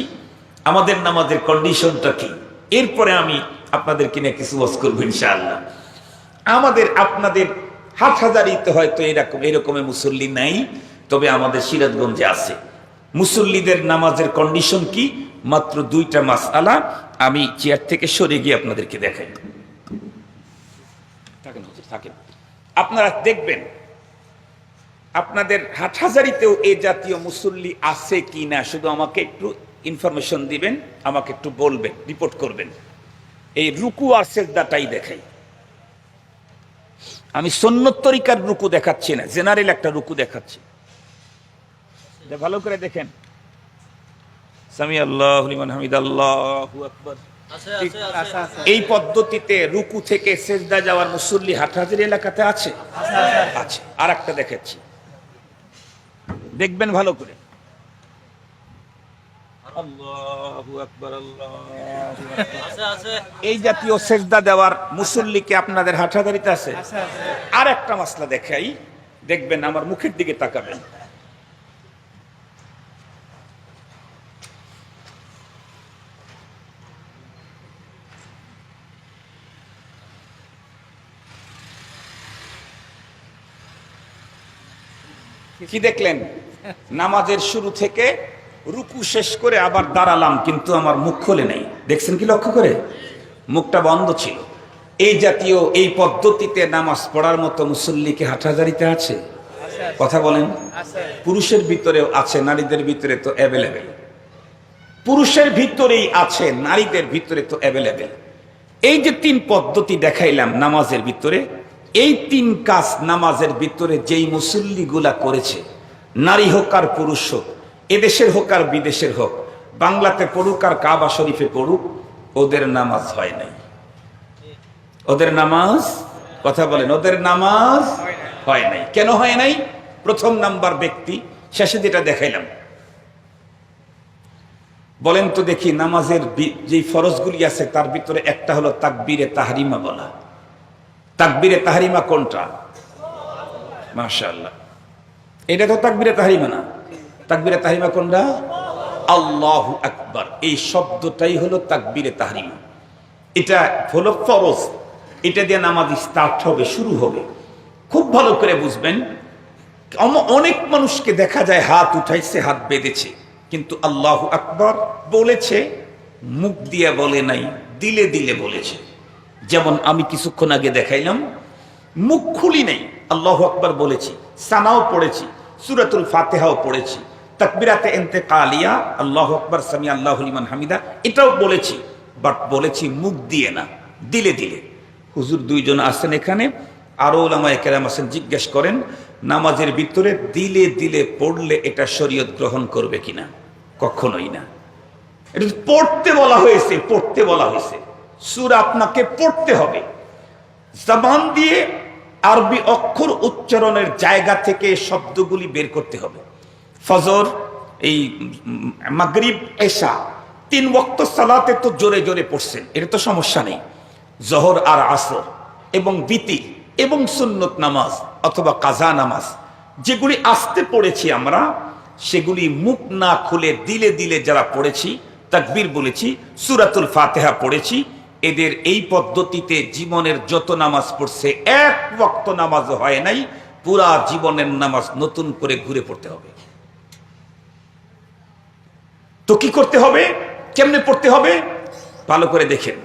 আমাদের নামাজের কন্ডিশনটা কি, এরপরে আমি আপনাদেরকে নিয়ে কিছু ওয়াজ করবো ইনশাআল্লাহ। আমাদের আপনাদের হাটহাজারিতে হয়তো এরকমের মুসল্লি নাই, তবে আমাদের সিরাজগঞ্জে আছে। মুসল্লিদের নামাজের কন্ডিশন কি? মাত্র 2টা মাসআলা আমি চেয়ার থেকে সরে গিয়ে আপনাদেরকে দেখাই। থাকেন, আপনারা দেখবেন আপনাদের হাটহাজারিতেও এ জাতীয় মুসল্লি আছে কি না, শুধু আমাকে একটু ইনফরমেশন দিবেন, আমাকে একটু বলবেন, রিপোর্ট করবেন। এই রুকু আর সেজদাটাই দেখাই। আমি সুন্নত তরিকার রুকু দেখাচ্ছি না, জেনারেল একটা রুকু দেখাচ্ছি, ভালো করে দেখেন। সামি আল্লাহু লিমান হামিদা, আল্লাহু আকবার। এই পদ্ধতিতে রুকু থেকে সেজদা যাওয়ার মুসল্লি হাটহাজারী এলাকাতে আছে? আছে। আর একটা দেখাচ্ছি, দেখবেন ভালো করে। আল্লাহু আকবার, আল্লাহু আকবার। এই জাতীয় সেজদা দেওয়ার মুসল্লিকে আপনাদের হাটহাজারীতে আছে? আর একটা মাসলা দেখাই, দেখবেন, আমার মুখের দিকে তাকাবেন। কি দেখলেন? নামাজের শুরু থেকে রুকু শেষ করে আবার দাঁড়ালাম, কিন্তু আমার মুখ খোলে নাই। দেখছেন কি? লক্ষ্য করে মুখটা বন্ধ ছিল। এই জাতীয় এই পদ্ধতিতে নামাজ পড়ার মতো মুসল্লিকে হাটহাজারিতে আছে? কথা বলেন। পুরুষের ভিতরেও আছে, নারীদের ভিতরে তো অ্যাভেলেবেল। পুরুষের ভিতরেই আছে, নারীদের ভিতরে তো অ্যাভেলেবেল। এই যে 3 পদ্ধতি দেখাইলাম নামাজের ভিতরে, এই 3 কাজ নামাজের ভিতরে যেই মুসল্লিগুলা করেছে, নারী হোক আর পুরুষ হোক, এদেশের হোক আর বিদেশের হোক, বাংলাতে পড়ুক আর কাবা শরীফে পড়ুক, ওদের নামাজ হয় নাই। ওদের নামাজ, কথা বলেন, ওদের নামাজ হয় নাই। কেন হয় নাই? প্রথম নাম্বার ব্যক্তি, শেষে যেটা দেখাইলাম, বলেন তো দেখি, নামাজের যে ফরজগুলি আছে তার ভিতরে একটা হলো তাকবীরে তাহরিমা বলা। তাকবীরে তাহরিমা কোনটা? মাশাআল্লাহ, এটা তো তাকবীরে তাহরিমা না। তাকবীরে তাহরিমা কোনটা? আল্লাহু আকবার। এই শব্দটাই হলো তাকবীরে তাহরিমা। এটা হলো ফরজ, এটা দিয়ে নামাজ স্টার্ট হবে, শুরু হবে। খুব ভালো করে বুঝবেন, অনেক মানুষকে দেখা যায় হাত উঠাইছে, হাত বেঁধেছে, কিন্তু আল্লাহু আকবার বলেছে, মুখ দিয়ে বলে নাই, দিলে দিলে বলেছে। যেমন আমি কিছুক্ষণ আগে দেখাইলাম, মুখ খুলি নাই, আল্লাহু আকবার বলেছি, সানাও পড়েছি, সূরাতুল ফাতিহাও পড়েছি, তাকবীরাতে ইন্তেকালিয়া, আল্লাহু আকবার, সামি আল্লাহু লিমান হামিদা, এটাও বলেছি, বাট বলেছি মুখ দিয়ে না, দিলে দিলে। হুজুর 2 জন আছেন এখানে, আরো উলামায়ে কেরাম আছেন, জিজ্ঞেস করেন নামাজের ভিতরে দিলে দিলে পড়লে এটা শরীয়ত গ্রহণ করবে কিনা? কখনোই না। এটা পড়তে বলা হয়েছে, পড়তে বলা হয়েছে। সূরা আপনাকে পড়তে হবে, জবান দিয়ে আরবি অক্ষর উচ্চারণের জায়গা থেকে শব্দগুলি বের করতে হবে। ফজর, এই মাগরিব, এশা 3 ওয়াক্ত সালাতে তো জোরে জোরে পড়ছেন, এটা তো সমস্যা নেই। জোহর আর আসর এবং বিতির এবং সুন্নত নামাজ অথবা কাজা নামাজ যেগুলি আস্তে পড়েছি আমরা, সেগুলি মুখ না খুলে দিলে দিলে যারা পড়েছি, তাকবীর বলেছি, সূরাতুল ফাতিহা পড়েছি, এদের এই পদ্ধতিতে জীবনের যত নামাজ পড়ছে, 1 ওয়াক্ত নামাজও হয় নাই, পুরা জীবনের নামাজ নতুন করে ঘুরে পড়তে হবে। তো কি করতে হবে, কেমনে পড়তে হবে, ভালো করে দেখেন।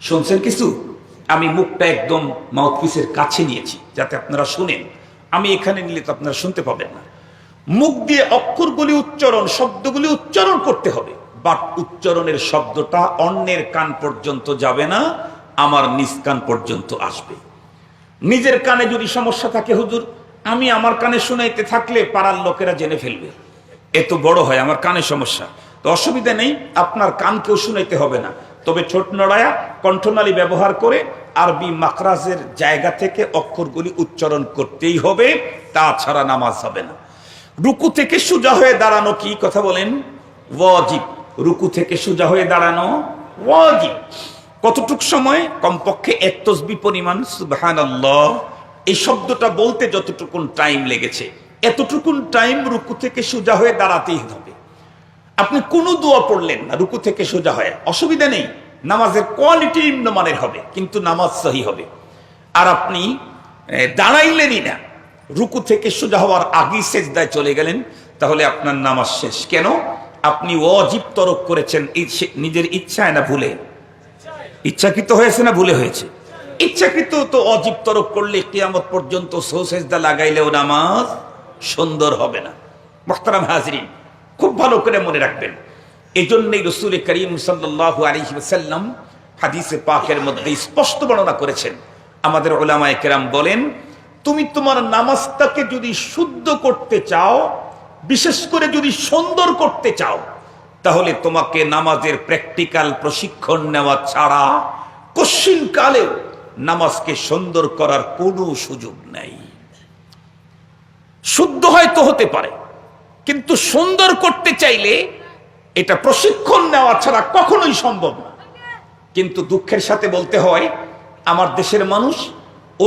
শুনছেন কিছু? আমি মুখটা একদম মাউথপিসের কাছে নিয়েছি যাতে আপনারা শুনেন। আমি এখানে নিলে তো আপনারা শুনতে পাবেন না। মুখ দিয়ে অক্ষরগুলি উচ্চারণ, শব্দগুলি উচ্চারণ করতে হবে, বাট উচ্চারণের শব্দটা অন্যের কান পর্যন্ত যাবে না, আমার নিজ কান পর্যন্ত আসবে। নিজের কানে যদি সমস্যা থাকে, হুজুর আমি আমার কানে শুনাইতে থাকলে পাড়ার লোকেরা জেনে ফেলবে, এত বড় হয় আমার কানে সমস্যা, তো অসুবিধা নেই, আপনার কান কেউ শুনাইতে হবে না, তবে ঠোঁট নড়ায়া কণ্ঠনালী ব্যবহার করে আরবি মাখরাজের জায়গা থেকে অক্ষরগুলি উচ্চারণ করতেই হবে, তাছাড়া নামাজ হবে না। রুকু থেকে সোজা হয়ে দাঁড়ানো কি কথা বলেন? ওয়াজিব। রুকু থেকে সোজা হয়ে দাঁড়ানো ওয়াজিব। কতটুক সময়? কমপক্ষে 1 তাসবিহ পরিমাণ সুবহানাল্লাহ এই শব্দটা বলতে যতটুকুন টাইম লেগেছে, এতটুকুন টাইম রুকু থেকে সোজা হয়ে দাঁড়াতেই হবে। আপনি কোনো দোয়া পড়লেন না, রুকু থেকে সোজা হয়, অসুবিধা নেই, নামাজের কোয়ালিটি নিম্নমানের হবে, কিন্তু নামাজ সহি হবে। আর আপনি দাঁড়াইলেনই না, রুকু থেকে সোজা হওয়ার আগেই সেজদায় চলে গেলেন, তাহলে আপনার নামাজ শেষ। কেন? আপনি ওয়াজিব তরক করেছেন নিজের ইচ্ছায় না ভুলে? ইচ্ছাকৃত হয়েছে না ভুলে হয়েছে? ইচ্ছাকৃত তো অজীব তরক করলে কিয়ামত পর্যন্ত সেজদা লাগাইলেও নামাজ সুন্দর হবে না। মুহতারাম হাজরিন, খুব ভালো করে মনে রাখবেন। এই জন্যই রাসূল করিম সাল্লাল্লাহু আলাইহি ওয়াসাল্লাম হাদিসে পাকের মধ্যে স্পষ্ট বর্ণনা করেছেন। আমাদের উলামায়ে কেরাম বলেন, তুমি তোমার নামাজটাকে যদি শুদ্ধ করতে চাও, বিশেষ করে যদি সুন্দর করতে চাও, তাহলে তোমাকে নামাজের প্র্যাকটিক্যাল প্রশিক্ষণ নেওয়া ছাড়া কশিনকালে নামাজকে সুন্দর করার কোনো সুযোগ নেই। শুদ্ধ হয়তো হতে পারে, কিন্তু সুন্দর করতে চাইলে এটা প্রশিক্ষণ নেওয়া ছাড়া কখনোই সম্ভব না। কিন্তু দুঃখের সাথে বলতে হয়, আমার দেশের মানুষ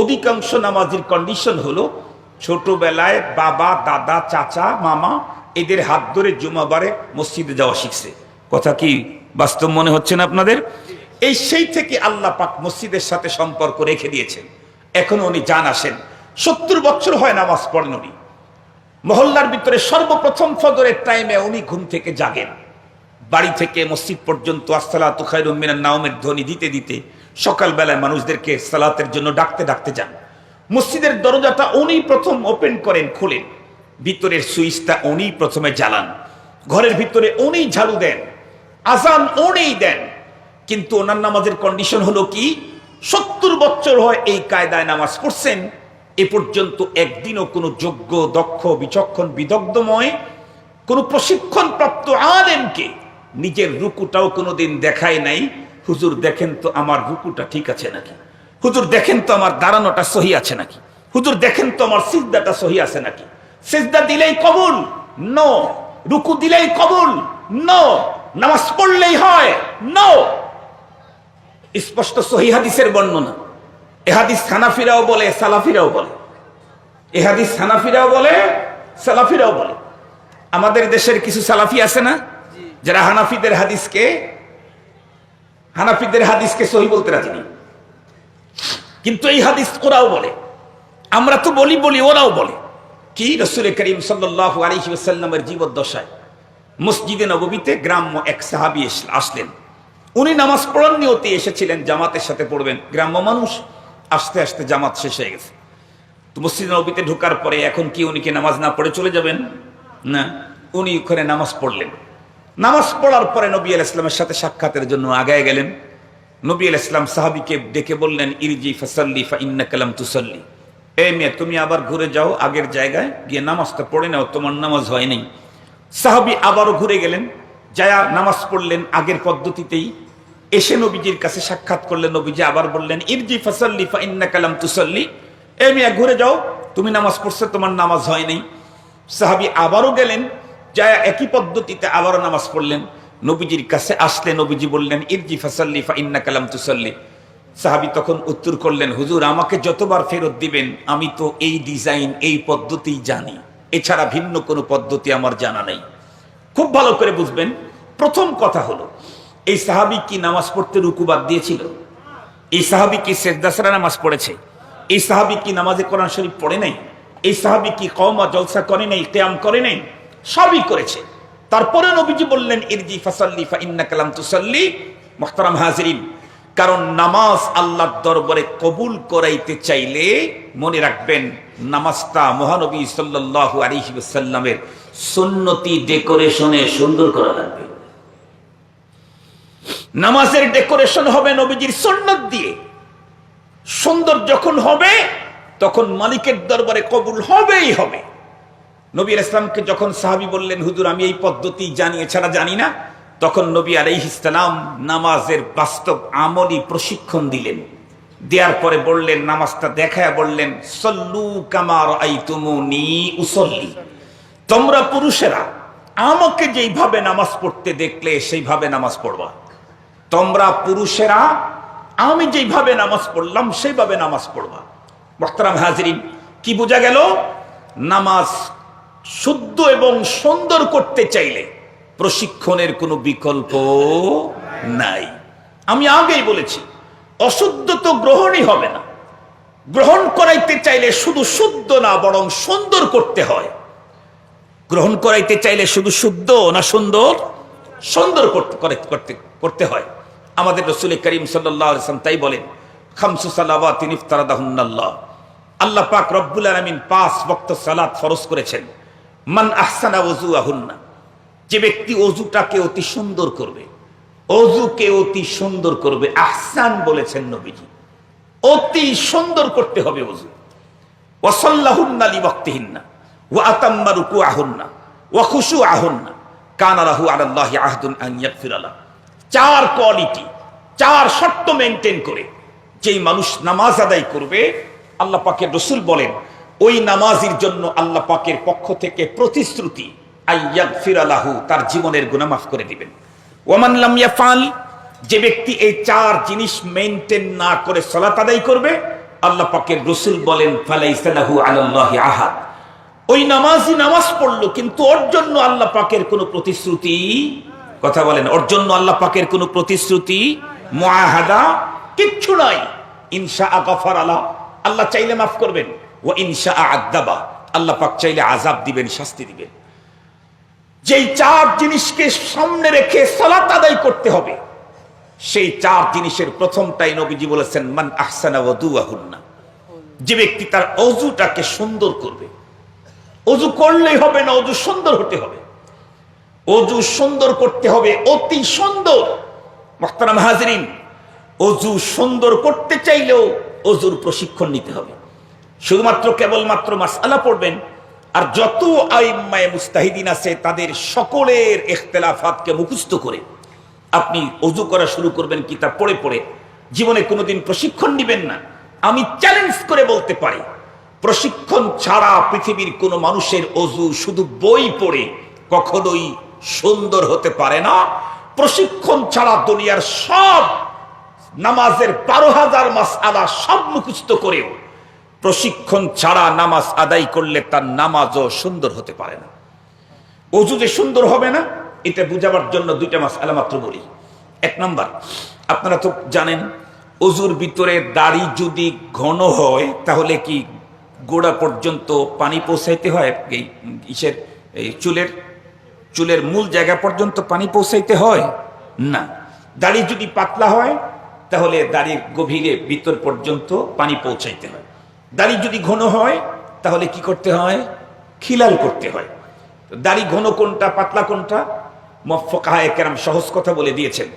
অধিকাংশ নামাজির কন্ডিশন হলো ছোটবেলায় বাবা, দাদা, চাচা, মামা এদের হাত ধরে জুমাবারে মসজিদে যাওয়া শিখছে। কথা কি বাস্তব মনে হচ্ছে না আপনাদের? এই সেই থেকে আল্লাহ পাক মসজিদের সাথে সম্পর্ক রেখে দিয়েছেন। এখন উনি জান আসেন, 70 বছর হয় নামাজ পড়েন উনি। মহল্লার ভিতরে সর্বপ্রথম ফজরের টাইমে উনি ঘুম থেকে জাগেন, বাড়ি থেকে মসজিদ পর্যন্ত আসসালাতু খায়রুম মিনান নাওমের ধ্বনি দিতে দিতে সকালবেলায় মানুষদেরকে সালাতের জন্য ডাকতে ডাকতে যান। মসজিদের দরজাটা উনি প্রথম ওপেন করেন, খুলেন, ভিতরের সুইচটা উনি প্রথমে জ্বালান, ঘরের ভিতরে উনি ঝাড়ু দেন, আজান উনিই দেন। কিন্তু ওনার নামাজের কন্ডিশন হলো কি, 70 বছর হয় এই কায়দায় নামাজ পড়ছেন, এ পর্যন্ত একদিনও কোনো যোগ্য, দক্ষ, বিচক্ষণ, বিদগ্ধময় কোনো প্রশিক্ষণ প্রাপ্ত আলেমকে নিজের রুকুটাও কোনোদিন দেখায় নাই। হুজুর দেখেন তো আমার রুকুটা ঠিক আছে নাকি, হুজুর দেখেন তো আমার দাঁড়ানোটা সহি আছে নাকি, হুজুর দেখেন তো আমার সিজদাটা সহি আছে নাকি। সিজদা দিলেই কবুল? নো। রুকু দিলেই কবুল? নো। নামাজ পড়লেই হয়? নো। স্পষ্ট সহি হাদিসের বর্ণনা। এ হাদিস হানাফিরাও বলে, সালাফিরাও বলে। এ হাদিস হানাফিরাও বলে, সালাফিরাও বলে। আমাদের দেশের কিছু সালাফি আছে না, যারা হানাফিদের হাদিসকে সহি বলতে রাজি নেই। কিন্তু এই হাদিস ওরাও বলে, আমরা তো বলি ওরাও বলে। কি? রাসূল করিম সাল্লাল্লাহু আলাইহি ওয়াসাল্লামের জীবদ্দশায় মসজিদে নববীতে গ্রাম্য এক সাহাবী আসলেন। উনি নামাজ পড়ার নিয়তে এসেছিলেন, জামাতের সাথে পড়বেন। গ্রাম্য মানুষ, আস্তে আস্তে জামাত শেষ হয়ে গেছে। তো মসজিদে নববীতে ঢোকার পরে এখন কি উনি কি নামাজ না পড়ে চলে যাবেন? না, উনি ওখানে নামাজ পড়লেন। নামাজ পড়ার পরে নবী আলাইহিস সালামের সাথে সাক্ষাতের জন্য আগায় গেলেন। নবী আলাইহিস সালাম সাহাবীকে ডেকে বললেন, ইরজি ফাসাল্লি ফা ইন্নাকা লাম তুসাল্লি। এই মেয়ে, তুমি আবার ঘুরে যাও আগের জায়গায় গিয়ে নামাজটা পড়ে নাও, তোমার নামাজ হয় নাই। সাহাবী আবারও ঘুরে গেলেন, যায়া নামাজ পড়লেন আগের পদ্ধতিতেই। এসে নবীজির কাছে সাক্ষাৎ করলেন, নবীজি আবার বললেন, ইরজি ফাসাল্লি ফা ইন্নাকা লাম তুসাল্লি। এই মেয়ে, ঘুরে যাও, তুমি নামাজ পড়ছো, তোমার নামাজ হয় নাই। সাহাবী আবারও গেলেন, যায়া একই পদ্ধতিতে আবারও নামাজ পড়লেন। নবীজির কাছে আসলে নবীজি বললেন, ইরজি ফাসাল্লি ফা ইন্নাকা লাম তুসাল্লি। সাহাবী তখন উত্তর করলেন, হুজুর, আমাকে যতবার ফেরত দিবেন আমি তো এই ডিজাইন, এই পদ্ধতি জানি, এছাড়া ভিন্ন কোনো পদ্ধতি আমার জানা নেই। খুব ভালো করে বুঝবেন। প্রথম কথা হলো, এই সাহাবী কি নামাজ পড়তে রুকু বাদ দিয়েছিল? এই সাহাবী কি সেজদা ছাড়া নামাজ পড়েছে? এই সাহাবী কি নামাজে কোরআন শরীফ পড়ে নাই? এই সাহাবী কি কওমা জলসা করে নাই, কিয়াম করে নাই? সবই করেছে। তারপরে নবীজি বললেন, ইরজি ফাসাল্লি ফা ইন্নাকা লাম তুসাল্লি। মুহতারাম হাজিরিন, কারণ নামাজ আল্লাহর দরবারে কবুল করাইতে চাইলে মনে রাখবেন, নামাজটা মহানবী সাল্লাল্লাহু আলাইহি ওয়াসাল্লামের সুন্নতি ডেকোরেশনে সুন্দর করা লাগবে। নামাজের ডেকোরেশন হবে নবীজির সুন্নত দিয়ে। সুন্দর যখন হবে তখন মালিকের দরবারে কবুল হবেই হবে। নবী আলাইহিস সালামকে যখন সাহাবী বললেন, হুজুর, আমি এই পদ্ধতি জানি, এছাড়া জানি না, তখন নবী আলাইহিস সালাম নামাজের বাস্তব আমলি প্রশিক্ষণ দিলেন। দেওয়ার পরে বললেন, নামাজটা দেখায়া বললেন, সল্লু কামা রাআইতুমুনি উসাল্লি। তোমরা পুরুষেরা আমাকে যেইভাবে নামাজ পড়তে দেখলে সেইভাবে নামাজ পড়বা। তোমরা পুরুষেরা আমি যেইভাবে নামাজ পড়লাম সেইভাবে নামাজ পড়বা। মুহতারাম হাজিরিন, কি বোঝা গেল? নামাজ শুদ্ধ এবং সুন্দর করতে চাইলে প্রশিক্ষণের কোনো বিকল্প নাই। আমি আগেই বলেছি, অশুদ্ধ তো গ্রহণই হবে না। গ্রহণ করাইতে চাইলে শুধু শুদ্ধ না, বরং সুন্দর করতে হয়। গ্রহণ করাইতে চাইলে শুধু শুদ্ধ না সুন্দর, সুন্দর করতে হয়। আমাদের রাসূল করিম সাল্লাল্লাহু আলাইহি ওয়াসাল্লাম তাই বলেন, খামসু সালাওয়াতিন ইফতারাদাহুন্নাল্লাহ। আল্লাহ পাক রব্বুল আলামিন 5 ওয়াক্ত সালাত ফরজ করেছেন। মান আহসানা ওযুআহুন্না, যে ব্যক্তি ওযুটাকে অতি সুন্দর করবে, ওযুকে অতি সুন্দর করবে। আহসান বলেছেন নবীজি, অতি সুন্দর করতে হবে ওযু। ওয়া সাল্লাহুন্না লিওয়াক্তিহিন্না ওয়া আতাম্মা রুকুআহুন্না ওয়া খুশুআহুন্না কানা লাহু আলাল্লাহি আহদুন আন ইয়াগফিরা লাহু। 4 কোয়ালিটি, 4 শর্ত মেইনটেইন করে যেই মানুষ নামাজ আদায় করবে, আল্লাহ পাকের রাসূল বলেন, ওই নামাজের জন্য আল্লাহ পাকের পক্ষ থেকে প্রতিশ্রুতি, আইয়াগফিরা লাহু, তার জীবনের গুনাহ মাফ করে দিবেন। ওয়ামান লাম ইয়াফআল, যে ব্যক্তি এই 4 জিনিস মেইনটেইন না করে সালাত আদায় করবে, আল্লাহ পাকের রাসূল বলেন, ফালাইসা লাহু আলাল্লাহি আহাদ। ওই নামাজি নামাজ পড়লো, কিন্তু ওর জন্য আল্লাহ পাকের কোনো প্রতিশ্রুতি, কথা বলেন, ওর জন্য আল্লাহ পাকের কোনো প্রতিশ্রুতি, মুআহাদা কিচ্ছু নাই। ইনশাআ গফার আলা, আল্লাহ চাইলে মাফ করবেন। ওয়া ইনশাআ আযাবা, আল্লাহ পাক চাইলে আযাব দিবেন, শাস্তি দিবেন। যেই 4 জিনিসকে সামনে রেখে সালাত আদায় করতে হবে, সেই 4 জিনিসের প্রথমটাই নবীজি বলেছেন, মান আহসানা ওযুআহুন্না, যে ব্যক্তি তার ওযুটাকে সুন্দর করবে। ওযু করলেই হবে না, ওযু সুন্দর হতে হবে। ওযু সুন্দর করতে হবে, অতি সুন্দর। মুহতারাম হাজিরিন, ওযু সুন্দর করতে চাইলেও ওযুর প্রশিক্ষণ নিতে হবে। শুধুমাত্র কেবলমাত্র মাসআলা পড়বেন, আর যত আইম্মায়ে মুস্তাহিদিন আছে তাদের সকলের ইখতিলাফাতকে মুখস্থ করে আপনি ওযু করা শুরু করবেন কিতাব পড়ে পড়ে, জীবনে কোনোদিন প্রশিক্ষণ নেবেন না। আমি চ্যালেঞ্জ করে বলতে পারি, প্রশিক্ষণ ছাড়া পৃথিবীর কোনো মানুষের ওযু শুধু বই পড়ে কখনোই সুন্দর হতে পারে না। প্রশিক্ষণ ছাড়া দুনিয়ার সব নামাজের 12,000 মাসআলা সব মুখস্থ করেও প্রশিক্ষণ ছাড়া নামাজ আদায় করলে তার নামাজও সুন্দর হতে পারে না। ওযু যে সুন্দর হবে না, এটা বুঝাবার জন্য 2টা মাসআলা মাত্র বলি। 1 নাম্বার, আপনারা তো জানেন, ওযুর ভিতরে দাড়ি যদি ঘন হয় তাহলে কি গোড়া পর্যন্ত পানি পৌঁছাইতে হয়? এই চুলের মূল জায়গা পর্যন্ত পানি পৌঁছাইতে হয় না। দাড়ি যদি পাতলা হয় তাহলে দাড়ির গভীরে ভিতর পর্যন্ত পানি পৌঁছাইতে হয়। দাড়ি যদি ঘন হয় তাহলে কি করতে হয়? খিলাল করতে হয়। দাড়ি ঘন কোনটা, পাতলা কোনটা? মুফাক্কাহায়ে কেরাম সহজ কথা বলে দিয়েছেন।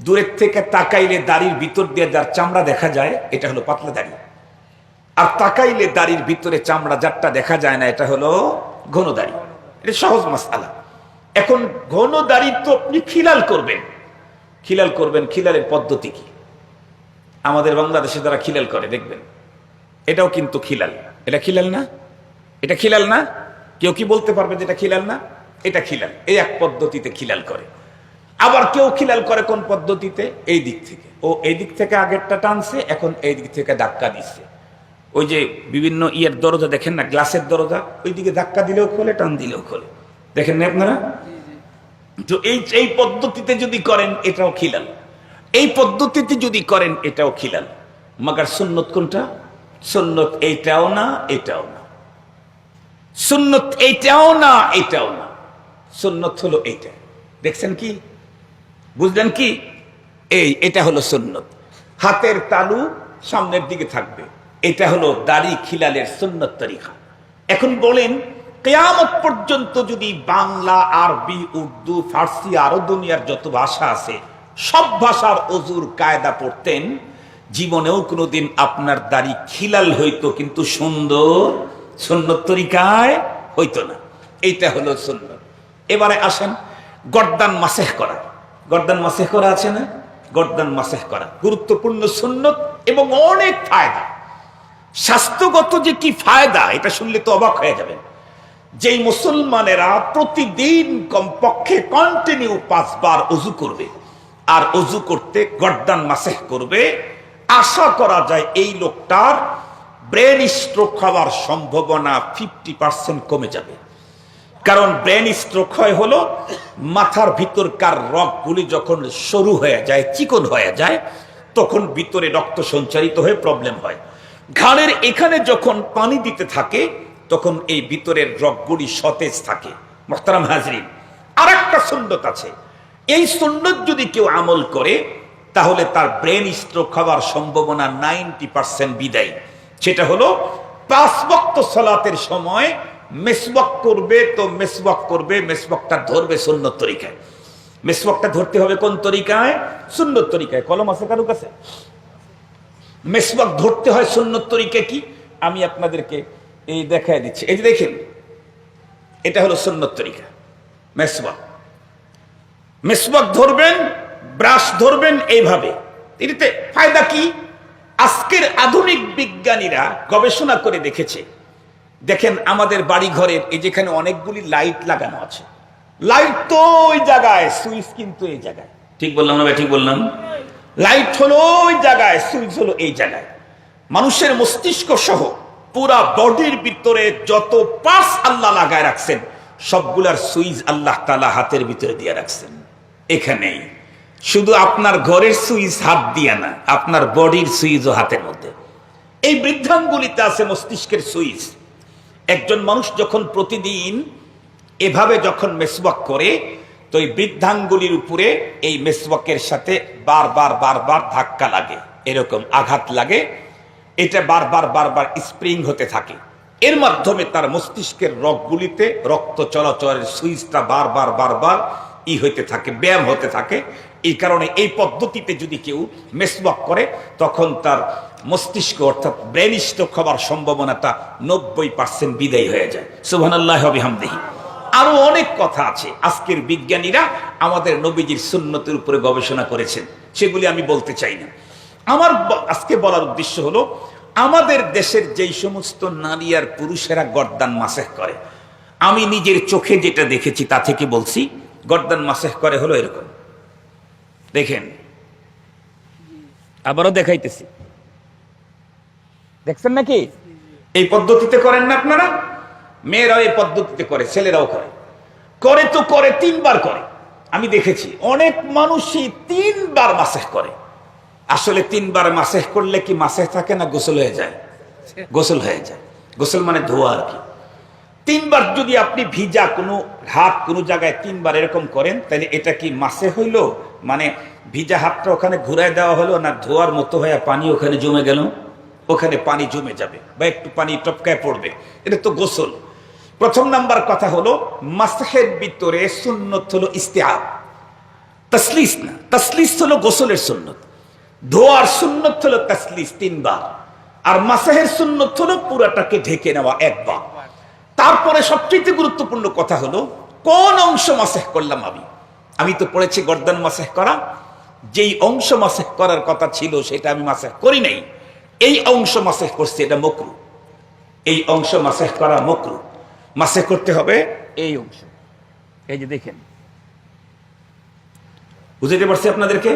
দূরের থেকে তাকাইলে দাড়ির ভিতর দিয়ে যার চামড়া দেখা যায় এটা হলো পাতলা দাড়ি, আর তাকাইলে দাড়ির ভিতরে চামড়া যারটা দেখা যায় না এটা হলো ঘন দাড়ি। এটা সহজ মাসআলা। এখন ঘন দাড়ি তো আপনি খিলাল করবেন, খিলালের পদ্ধতি কি? আমাদের বাংলাদেশে যারা খিলাল করে দেখবেন, এটাও কিন্তু খিলাল। এটা খিলাল না? এটা খিলাল না? কেউ কি বলতে পারবে যে এটা খিলাল না? এটা খিলাল। এই এক পদ্ধতিতে খিলাল করে। আবার কেউ খিলাল করে কোন পদ্ধতিতে? এই দিক থেকে, ও এই দিক থেকে আগেরটা টানছে, এখন এই দিক থেকে ধাক্কা দিচ্ছে। ওই যে বিভিন্ন ইয়ের দরজা দেখেন না, গ্লাসের দরজা, ওই দিকে ধাক্কা দিলেও খোলে, টান দিলেও খোলে, দেখেন না আপনারা? তো এই পদ্ধতিতে যদি করেন এটাও খিলাল, এই পদ্ধতিতে যদি করেন এটাও খিলাল। মাগার সুন্নত কোনটা? সুন্নত এইটাও না, এটাও না। সুন্নত এইটাও না, এটাও না। সুন্নত হলো এইটা। দেখছেন কি? বুঝলেন কি? এটা হলো সুন্নত। হাতের তালু সামনের দিকে থাকবে, এটা হলো দাড়ি খিলালের সুন্নত তরিকা। এখন বলেন, কিয়ামত পর্যন্ত যদি বাংলা, আরবি, উর্দু, ফার্সি, আরো দুনিয়ার যত ভাষা আছে সব ভাষার অজুর কায়দা পড়তেন, জীবনেও কোনোদিন আপনার দাড়ি খিলাল হইতো, কিন্তু সুন্দর সুন্নত তরিকায় হইতো না। এইটা হলো সুন্নত। এবারে আসেন গর্দান মাসেহ করা। গর্দান মাসেহ করা আছে না? গর্দান মাসেহ করা গুরুত্বপূর্ণ সুন্নত এবং অনেক ফায়দা। স্বাস্থ্যগত যে কি ফায়দা এটা শুনলে তো অবাক হয়ে যাবেন। যেই মুসলমানেরা প্রতিদিন কমপক্ষে কন্টিনিউ 5 বার অজু করবে, আর অজু করতে গর্দান মাসেহ করবে, আশা করা যায় এই লোকটার ব্রেন স্ট্রোক হওয়ার সম্ভাবনা 50% কমে যাবে। কারণ ব্রেন স্ট্রোক হলো মাথার ভিতরকার রগগুলি যখন সরু হয়ে যায়, চিকন হয়ে যায়, তখন ভিতরে রক্ত সঞ্চারিত হয়ে প্রবলেম হয়। ঘাড়ের এখানে যখন পানি দিতে থাকে তখন এই ভিতরের রগগুলি সতেজ থাকে। মুহতারাম হাজরিন, আর একটা সুন্নত আছে, এই সুন্নত যদি কেউ আমল করে তাহলে তার ব্রেন স্ট্রোক হওয়ার সম্ভাবনা 90% বিদায়। সেটা হলো 5 ওয়াক্ত সালাতের সময় মেসওয়াক করবে, তো মেসওয়াক করবে, মেসওয়াকটা ধরবে সুন্নত তরিকায়। মেসওয়াকটা ধরতে হবে কোন তরিকায়? সুন্নত তরিকায়। কলম আছে কারো কাছে? মেসওয়াক ধরতে হয় সুন্নত তরিকা কি আমি আপনাদেরকে এই দেখায় দিচ্ছি। এই যে দেখেন, এটা হলো সুন্নত তরিকা। মেসওয়াক, মেসওয়াক ধরবেন, ব্রাশ ধরবেন এইভাবে। এতে ফায়দা কি? আজকের আধুনিক বিজ্ঞানীরা গবেষণা করে দেখেছে, দেখেন আমাদের বাড়ি ঘরের এই যেখানে অনেকগুলি লাইট লাগানো আছে, লাইট তো ওই জায়গায়, সুইচ কিন্তু এই জায়গায়। ঠিক বললাম না? ঠিক বললাম? লাইট হলো ওই জায়গায়, সুইচ হলো এই জায়গায়। মানুষের মস্তিষ্ক সহ পুরা বডির ভিতরে যত পার্টস আল্লাহ লাগায় রাখছেন সবগুলার সুইচ আল্লাহ তাআলা হাতের ভিতরে দিয়ে রাখছেন। এখানেই শুধু আপনার ঘরের সুইচ হাত দিয়া না, আপনার বডির সুইচও হাতের মধ্যে। এই বৃদ্ধাঙ্গুলিতে আছে মস্তিষ্কের সুইচ। একজন মানুষ যখন প্রতিদিন এভাবে যখন মেসওয়াক করে, তো এই বৃদ্ধাঙ্গুলির উপরে এই মেসওয়াকের সাথে বারবার বারবার ধাক্কা লাগে, এরকম আঘাত লাগে, এটা বারবার বারবার স্প্রিং হতে থাকে। এর মাধ্যমে তার মস্তিষ্কের রগগুলিতে রক্ত চলাচলের সুইচটা বারবার বারবার হইতে থাকে, ব্যায়াম হতে থাকে। এই কারণে এই পদ্ধতিতে যদি কেউ মেসওয়াক করে তখন তার মস্তিষ্ক অর্থাৎ ব্রেন স্ট্রোক হওয়ার সম্ভাবনাটা 90% বিদায় হয়ে যায়। সুবহানাল্লাহি ওয়া বিহামদিহি। আরো অনেক কথা আছে, আজকের বিজ্ঞানীরা আমাদের নবীজির সুন্নতের উপরে গবেষণা করেছেন, সেগুলি আমি বলতে চাই না। আমার আজকে বলার উদ্দেশ্য হলো, আমাদের দেশের যেই সমস্ত নারী আর পুরুষেরা গর্দান মাসেহ করে, আমি নিজের চোখে যেটা দেখেছি তা থেকে বলছি। গর্দান মাসেহ করে হলো এরকম, দেখেন, আবারও দেখাইতেছি, দেখছেন নাকি? এই পদ্ধতিতে করেন না আপনারা? মেয়েরাও এই পদ্ধতিতে করে, ছেলেরাও করে। করে তো করে 3 বার করে, আমি দেখেছি অনেক মানুষই 3 বার মাসেহ করে। আসলে 3 বার মাসেহ করলে কি মাসেহ থাকে না গোসল হয়ে যায়? গোসল হয়ে যায়। গোসল মানে ধোয়া আর কি। 3 বার যদি আপনি ভিজা কোনো হাত কোনো জায়গায় 3 বার এরকম করেন, তাহলে এটা কি মাসেহ হইল? মানে ভিজা হাতটা ওখানে ঘুরায় দেওয়া হলো, না ধোয়ার মতো হয়ে পানি ওখানে জমে গেল? ওখানে পানি জমে যাবে বা একটু পানি টপকায় পড়বে, এটা তো গোসল। প্রথম নাম্বার কথা হলো, মাসহের ভিতরে সুন্নত হলো ইস্তেহাব। তাসলিস না, তাসলিস হলো গোসলের সুন্নত, ধোয়ার সুন্নত হলো তাসলিস 3 বার, আর মাসাহের সুন্নত হলো পুরাটাকে ঢেকে নেওয়া 1 বার। তারপরে সবচেয়ে গুরুত্বপূর্ণ কথা হলো কোন অংশ মাসাহ করলাম আমি তো পড়েছি গর্দান মাসাহ করা, যেই অংশ মাসাহ করার কথা ছিল সেটা আমি মাসাহ করি নাই, এই অংশ মাসাহ করছি, এটা মাকরুহ। এই অংশ মাসাহ করা মাকরুহ, মাসাহ করতে হবে এই অংশ। এই যে দেখেন, বুঝতে পারছি আপনাদেরকে,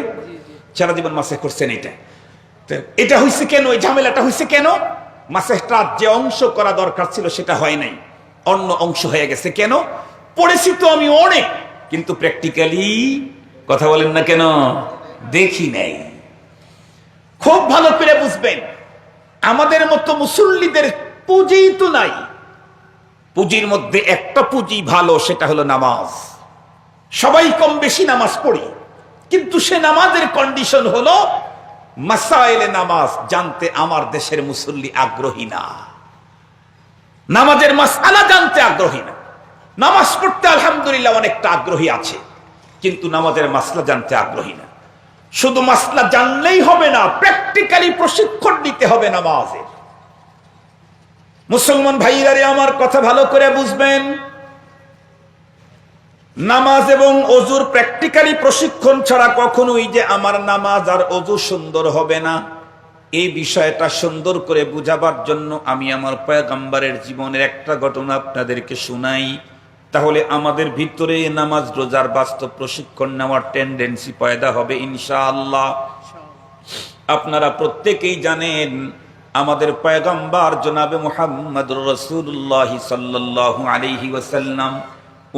সারা জীবন মাসাহ করছেন এটা। এটা হয়েছে কেন, এই ঝামেলাটা হয়েছে কেন? মাসাহটা যে অংশ করা দরকার ছিল সেটা হয় নাই, অন্য অংশ হয়ে গেছে। কেন? পড়েছি তো আমি অনেক, কিন্তু প্র্যাকটিক্যালি, কথা বলেন না কেন, দেখি নাই। খুব ভালো করে বুঝবেন, আমাদের মতো মুসল্লিদের পুঁজি তো নাই। পুঁজির মধ্যে একটা পুঁজি ভালো, সেটা হলো নামাজ। সবাই কম বেশি নামাজ পড়ি, কিন্তু সে নামাজের কন্ডিশন হলো মাসাইলে নামাজ জানতে আমার দেশের মুসল্লি আগ্রহী না, নামাজের মাসআলা জানতে আগ্রহী না। নামাজ পড়তে আলহামদুলিল্লাহ অনেকটা আগ্রহী আছে, কিন্তু নামাজের মাসলা জানতে আগ্রহী না। শুধু মাসলা জানলেই হবে না, প্র্যাকটিক্যালি প্রশিক্ষণ নিতে হবে নামাজের। মুসলমান ভাইরা আমার কথা ভালো করে বুঝবেন, নামাজ এবং অজুর প্র্যাকটিক্যালি প্রশিক্ষণ ছাড়া কখনোই যে আমার নামাজ আর অজু সুন্দর হবে না, এই বিষয়টা সুন্দর করে বুঝাবার জন্য আমি আমার পয়গম্বরের জীবনের একটা ঘটনা আপনাদেরকে শুনাই। তাহলে আমাদের ভিতরে নামাজ রোজার বাস্তব প্রশিক্ষণ নেওয়ার টেন্ডেন্সি পয়দা হবে ইনশাআল্লাহ। আপনারা প্রত্যেকেই জানেন, আমাদের পয়গম্বর জনাবে মুহাম্মদুর রাসূলুল্লাহ সাল্লাল্লাহু আলাইহি ওয়াসাল্লাম,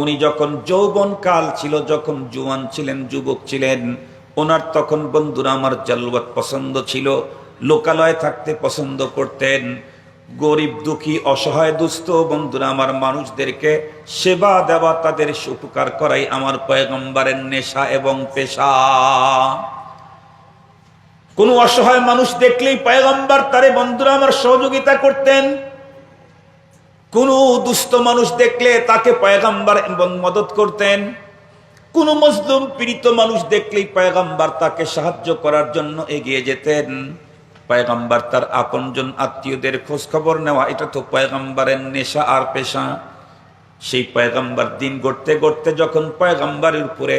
উনি যখন যৌবন কাল ছিল, যখন জওয়ান ছিলেন, যুবক ছিলেন, ওনার তখন বন্ধুরা আমার জালওয়াত পছন্দ ছিল, লোকালয়ে থাকতে পছন্দ করতেন। গরিব দুঃখী অসহায় দুস্থ বন্ধুরা আমার মানুষদেরকে সেবা দেওয়া, তাদের উপকার করাই আমার পয়গম্বরের নেশা এবং পেশা। কোন অসহায় মানুষ দেখলেই পয়গম্বর তারে বন্ধুরা আমার সহযোগিতা করতেন। কোন দুস্থ মানুষ দেখলে তাকে পয়গম্বর মদত করতেন। কোন মজলুম পীড়িত মানুষ দেখলেই পয়গম্বর তাকে সাহায্য করার জন্য এগিয়ে যেতেন। পয়গম্বর তার আপনজন আত্মীয়দের খোঁজ খবর নেওয়া, এটা তো পয়গম্বরের নেশা আর পেশা। সেই পয়গম্বর দিন গড়তে গড়তে যখন পয়গম্বরের উপরে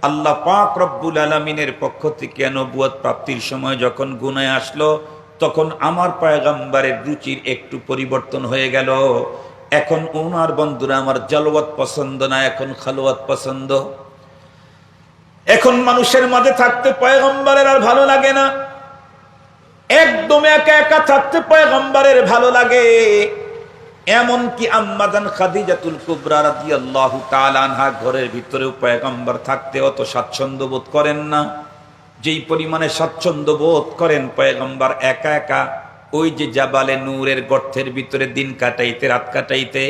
আল্লাহ পাক রব্বুল আলামিনের পক্ষ থেকে নবুয়ত প্রাপ্তির সময় যখন গুনায় আসলো, তখন আমার পয়গম্বরের রুচির একটু পরিবর্তন হয়ে গেল। এখন ওনার বন্ধুরা আমার জালওয়াত পছন্দ না, এখন খালওয়াত পছন্দ। এখন মানুষের মাঝে থাকতে পয়গম্বরের আর ভালো লাগে না, একদম একা একা থাকতে পয়গম্বরের ভালো লাগে। এমনকি আম্মাজান খাদিজাতুল কুবরা রাদিয়াল্লাহু তাআলা আনহা ঘরের ভিতরেও পয়গম্বর থাকতে অত স্বাচ্ছন্দ্য বোধ করেন না। যেই পরিমাণে স্বাচ্ছন্দ্য বোধ করেন পয়গম্বর একা একা ওই যে জাবালে নূরের গর্তের ভিতরে দিন কাটাইতে, রাত কাটাইতে।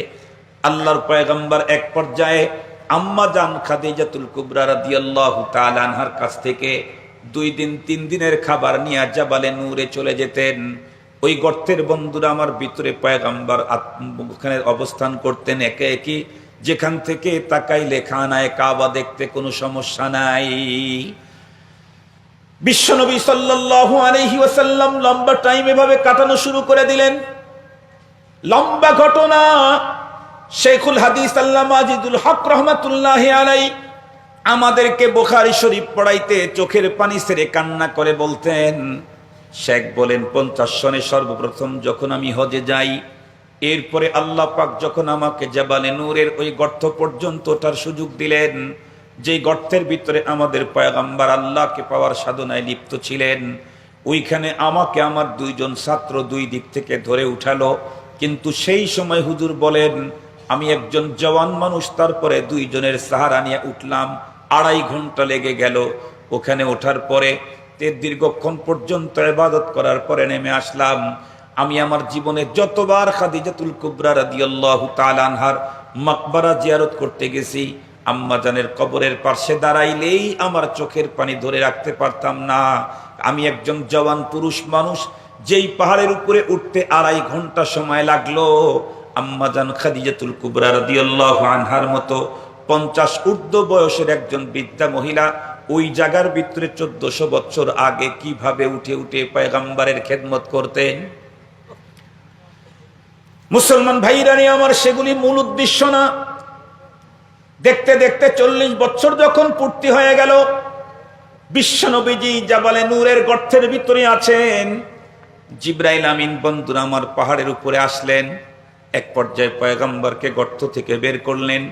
আল্লাহর পয়গম্বর এক পর্যায়ে আম্মাজান খাদিজাতুল কুবরা রাদিয়াল্লাহু তাআলা আনহার কাছ থেকে 2 দিন 3 দিনের খাবার নিয়ে জাবালে নূরে চলে যেতেন। ওই গর্তের বন্ধুরা আমার ভিতরে পয়গম্বর ওখানে অবস্থান করতেন একে একই, যেখান থেকে তাকাইলে খানায়ে কাবা দেখতে কোনো সমস্যা নাই। বিশ্বনবী সাল্লাল্লাহু আলাইহি ওয়াসাল্লাম লম্বা টাইম এভাবে কাটানো শুরু করে দিলেন। লম্বা ঘটনা। শেখুল হাদিস আল্লামা আজিজুল হক রহমাতুল্লাহি আলাইহি আমাদেরকে বুখারী শরীফ পড়াইতে চোখের পানি ছেড়ে কান্না করে বলতেন, শেখ বলেন 50 সনে সর্বপ্রথম যখন আমি হজে যাই, এরপরে আল্লাহ পাক যখন আমাকে জাবালে নূরের ওই গর্ত পর্যন্ত ওঠার সুযোগ দিলেন, যেই গর্তের ভিতরে আমাদের পয়গম্বর আল্লাহকে পাওয়ার সাধনায় লিপ্ত ছিলেন, ওইখানে আমাকে আমার 2 জন ছাত্র 2 দিক থেকে ধরে উঠালো। কিন্তু সেই সময় হুজুর বলেন, আমি একজন জওয়ান মানুষ, তারপরে 2 জনের সাহারা নিয়ে উঠলাম, 2.5 ঘন্টা লেগে গেল। ওখানে ওঠার পরে দীর্ঘক্ষণ পর্যন্ত ইবাদত করার পরে নেমে আসলাম। আমি আমার জীবনে যতবার খাদিজাতুল কুবরা রাদিয়াল্লাহু তাআলা আনহার মাকবারা জিয়ারত করতে গেছি, আম্মা জানের কবরের পাশে দাঁড়াইলেই আমার চোখের পানি ধরে রাখতে পারতাম না। আমি একজন জওয়ান পুরুষ মানুষ, যেই পাহাড়ের উপরে উঠতে 2.5 ঘন্টা সময় লাগলো, আম্মা জান খাদিজাতুল কুবরা রাদিয়াল্লাহু আনহার মতো 50 ঊর্ধ্ব বয়সের একজন বৃদ্ধা মহিলা ওই জায়গার ভিতরে 1400 বছর আগে কিভাবে উঠে উঠে পয়গম্বরের খেদমত করতেন। মুসলমান ভাইরা নিয়ে আমার সেগুলি মূল উদ্দেশ্য না। দেখতে দেখতে 40 বছর যখন পূর্তি হয়ে গেল, বিশ্বনবীজি জাবালে নূরের গর্তের ভিতরে আছেন। জিবরাইল আমিন বন্ধুরা আমার পাহাড়ের উপরে আসলেন। এক পর্যায়ে পয়গম্বরকে গর্ত থেকে বের করলেন,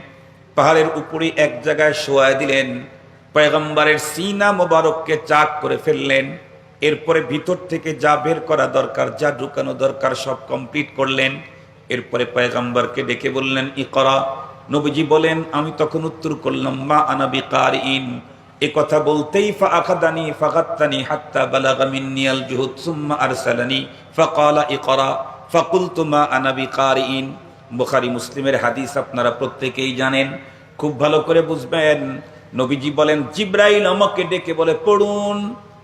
পাহাড়ের উপরে এক জায়গায় শোয়া দিলেন, পয়গম্বরের সিনা মোবারককে চাক করে ফেললেন। এরপরে ভিতর থেকে যা বের করা দরকার, যা ঢুকানো দরকার সব কমপ্লিট করলেন। এরপরে পয়গম্বরকে ডেকে বললেন ইকরা। নবীজি বলেন, আমি তখন উত্তর করলাম মা আনা বিকারিন। এ কথা বলতেই ফাআখাদানি ফাগাত্তানি হাত্তা বালাগা মিন্নি আল জুহুদ সুম্মা আরসালানি ফাকালা ইকরা ফাকুলতু মা আনা বিকারিন। বুখারী মুসলিমের হাদিস আপনারা প্রত্যেকেই জানেন, খুব ভালো করে বুঝবেন। নবীজি বলেন জিবরাইল আমাকে ডেকে বলে পড়ুন।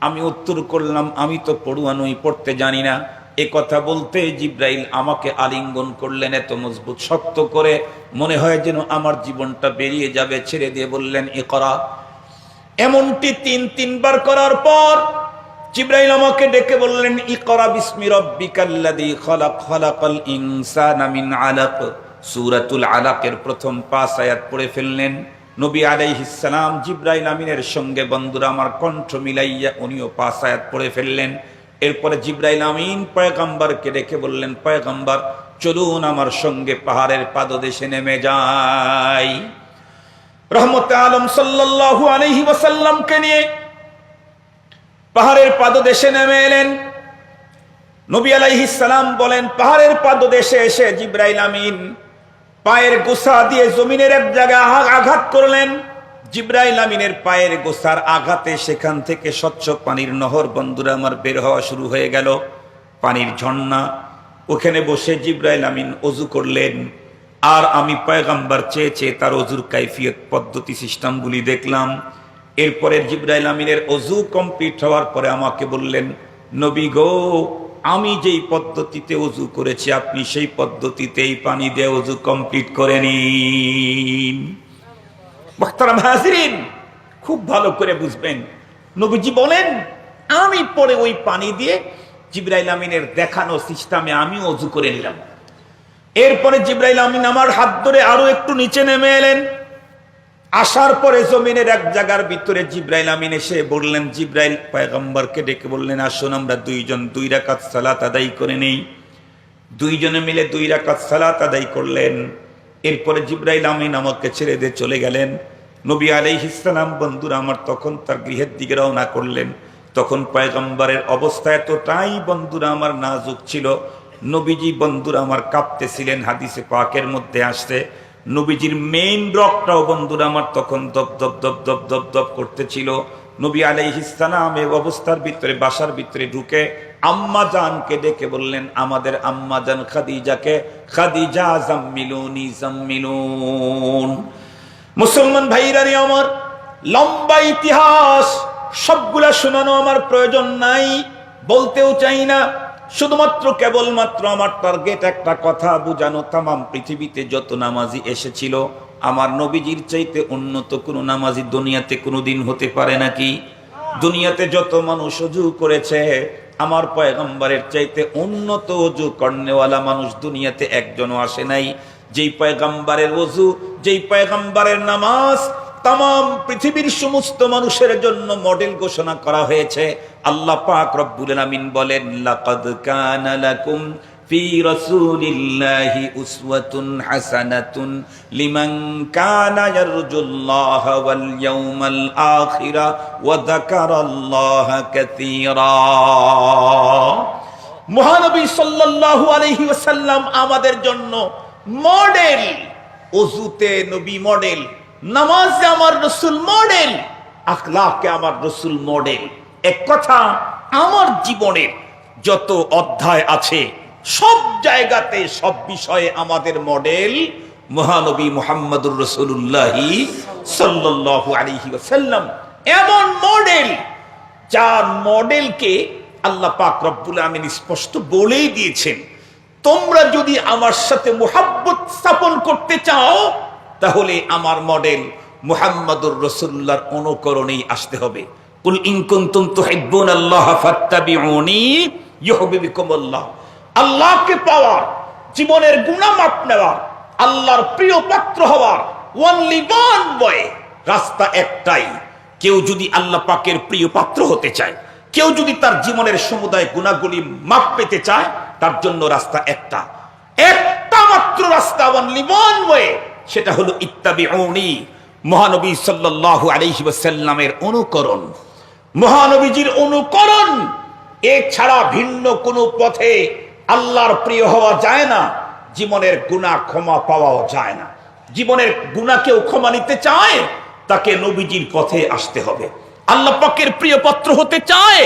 আমি উত্তর করলাম আমি তো পড়ুয়া নই, পড়তে জানি না। এ কথা বলতে জিবরাইল আমাকে আলিঙ্গন করলেন এত মজবুত শক্ত করে, মনে হয় যেন আমার জীবনটা বেরিয়ে যাবে, ছেড়ে দিয়ে বললেন ইকরা। এমনটি 3বার করার পর জিবরাইল আমাকে ডেকে বললেন ইকরা বিসমি রাব্বিকাল্লাযী খালাক খালাকাল ইনসানা মিন আলাক। সূরাতুল আলাকের প্রথম 5 আয়াত পড়ে ফেললেন। নবী আলাইহিস সালাম জিবরাইল আমিনের সঙ্গে বন্ধুরা আমার কণ্ঠ মিলাইয়া উনিও 5 আয়াত পড়ে ফেললেন। এরপরে জিবরাইল আমিন পয়গম্বরকে ডেকে বললেন পয়গম্বর চলুন আমার সঙ্গে পাহাড়ের পাদদেশে নেমে যাই। রহমতে আলম সাল্লাল্লাহু আলাইহি ওয়াসাল্লামকে নিয়ে পাহাড়ের পাদদেশে নেমে এলেন। নবী আলাইহিস সালাম বলেন পাহাড়ের পাদদেশে এসে জিবরাইল আমিন পায়ের গোছা দিয়ে জমিনের এক জায়গায় আঘাত করলেন। জিবরাইল আমিনের পায়ের গোছার আঘাতে সেখান থেকে স্বচ্ছ পানির নহর বন্ধুরা আমার বের হওয়া শুরু হয়ে গেল, পানির ঝর্ণা। ওখানে বসে জিবরাইল আমিন ওযু করলেন। আর আমি পয়গম্বর চেয়ে তার ওযুর কাইফিয়ত পদ্ধতি সিস্টেমগুলি দেখলাম। এরপরে জিবরাইল আমিনের ওযু কমপ্লিট হওয়ার পরে আমাকে বললেন নবী গো, আমি যেই পদ্ধতিতে ওযু করেছি আপনি সেই পদ্ধতিতেই পানি দিয়ে ওযু কমপ্লিট করে নিন। মুহতারাম হাজিরিন, খুব ভালো করে বুঝবেন। নবীজি বলেন আমি পরে ওই পানি দিয়ে জিবরাইল আমিনের দেখানো সিস্টেমে আমি ওযু করে নিলাম। এরপরে জিবরাইল আমিন আমার হাত ধরে আরো একটু নিচে নেমে এলেন। আসার পরে জমিনের এক জায়গার ভিতরে জিবরাইল আমিন এসে বললেন, জিবরাইল পয়গম্বরকে ডেকে বললেন আসুন আমরা 2 রাকাত সালাত আদায় করে নেই। 2 জনে মিলে 2 রাকাত সালাত আদায় করলেন। এরপরে জিবরাইল আমিন আমাকে ছেড়ে দিয়ে চলে গেলেন। নবী আলাইহিস সালাম বন্ধুরা আমার তখন তার গৃহের দিকে রওনা করলেন। তখন পয়গম্বরের অবস্থা এতটাই বন্ধুরা আমার নাজুক ছিল, নবীজি বন্ধুরা আমার কাঁপতেছিলেন। হাদিসে পাকের মধ্যে আসছে নবীজির মেইন রক্তটাও বন্ধুরা আমার তখন দপ দপ দপ দপ দপ দপ করতেছিল। নবী আলাইহিস সালাম এই অবস্থার ভিতরে বাসার ভিতরে ঢুকে আম্মা জানকে ডেকে বললেন আমাদের আম্মা জান খাদিজাকে, খাদিজা জাম্মিলুনি জাম্মিলুন। মুসলমান ভাইরা রে আমার, লম্বা ইতিহাস সবগুলা শোনানো আমার প্রয়োজন নাই, বলতেও চাই না। শুধুমাত্র কেবলমাত্র আমার টার্গেট একটা কথা বুঝানো, তামাম পৃথিবীতে যত নামাজি এসেছিল আমার নবীজির চাইতে উন্নত কোন নামাজি দুনিয়াতে কোনোদিন হতে পারে নাকি? দুনিয়াতে যত মানুষ ওযু করেছে আমার পয়গম্বরের চাইতে উন্নত ওযু করনেওয়ালা মানুষ দুনিয়াতে একজনও আসে নাই। যেই পয়গম্বরের ওযু, যেই পয়গম্বরের নামাজ তামাম পৃথিবীর সমস্ত মানুষের জন্য মডেল ঘোষণা করা হয়েছে। আল্লাহ পাক রব্বুল আমিন বলেন লাকাদ কানা লাকুম ফি রাসূলিল্লাহি উসওয়াতুন হাসানাতুন লিমান কানা ইয়ারজুল্লাহ ওয়াল ইয়াউমাল আখিরা ওয়া যাকারাল্লাহা কাসীরা। মহানবী সাল্লাল্লাহু আলাইহি ওয়াসাল্লাম আমাদের জন্য মডেল। ওযুতে নবী মডেল, নামাজে আমার রাসূল মডেল, আখলাকে আমার রাসূল মডেল। এক কথা আমার জীবনের যত অধ্যায় আছে সব জায়গাতে সব বিষয়ে আমাদের মডেল মহানবী মুহাম্মদুর রাসূলুল্লাহ সাল্লাল্লাহু আলাইহি ওয়াসাল্লাম। এমন মডেল যার মডেলকে আল্লাহ পাক রব্বুল আমিন স্পষ্ট বলেই দিয়েছেন, তোমরা যদি আমার সাথে মুহাব্বত স্থাপন করতে চাও তাহলে আমার মডেল মুহাম্মাদুর রাসূলুল্লাহর অনুকরণেই আসতে হবে। কুল ইন কুনতুম তুহিব্বুনাল্লাহ ফাত্তাবিউনি ইউহিব্বুকুমুল্লাহ। আল্লাহকে পাওয়ার, জীবনের গুনাহ মাপ নেওয়ার, আল্লাহর প্রিয় পাত্র হওয়ার ওয়ানলি ওয়ান ওয়ে, রাস্তা একটাই। কেউ যদি আল্লাহ পাকের প্রিয় পাত্র হতে চায়, কেউ যদি তার জীবনের সমুদায় গুনাহগুলি মাপ পেতে চায়, তার জন্য রাস্তা একটা, একটা মাত্র রাস্তা, ওয়ানলি ওয়ান ওয়ে, সেটা হলো ইত্তাবিউনি, মহানবী সাল্লাল্লাহু আলাইহি ওয়াসাল্লামের অনুকরণ, মহানবীজির অনুকরণ। এছাড়া ভিন্ন কোনো পথে আল্লাহর প্রিয় হওয়া যায় না, জীবনের গুনাহ ক্ষমা পাওয়াও যায় না। জীবনের গুনাহ কেউ ক্ষমা নিতে চায়, তাকে নবীজির পথে আসতে হবে। আল্লাহ পাকের প্রিয় পাত্র হতে চায়,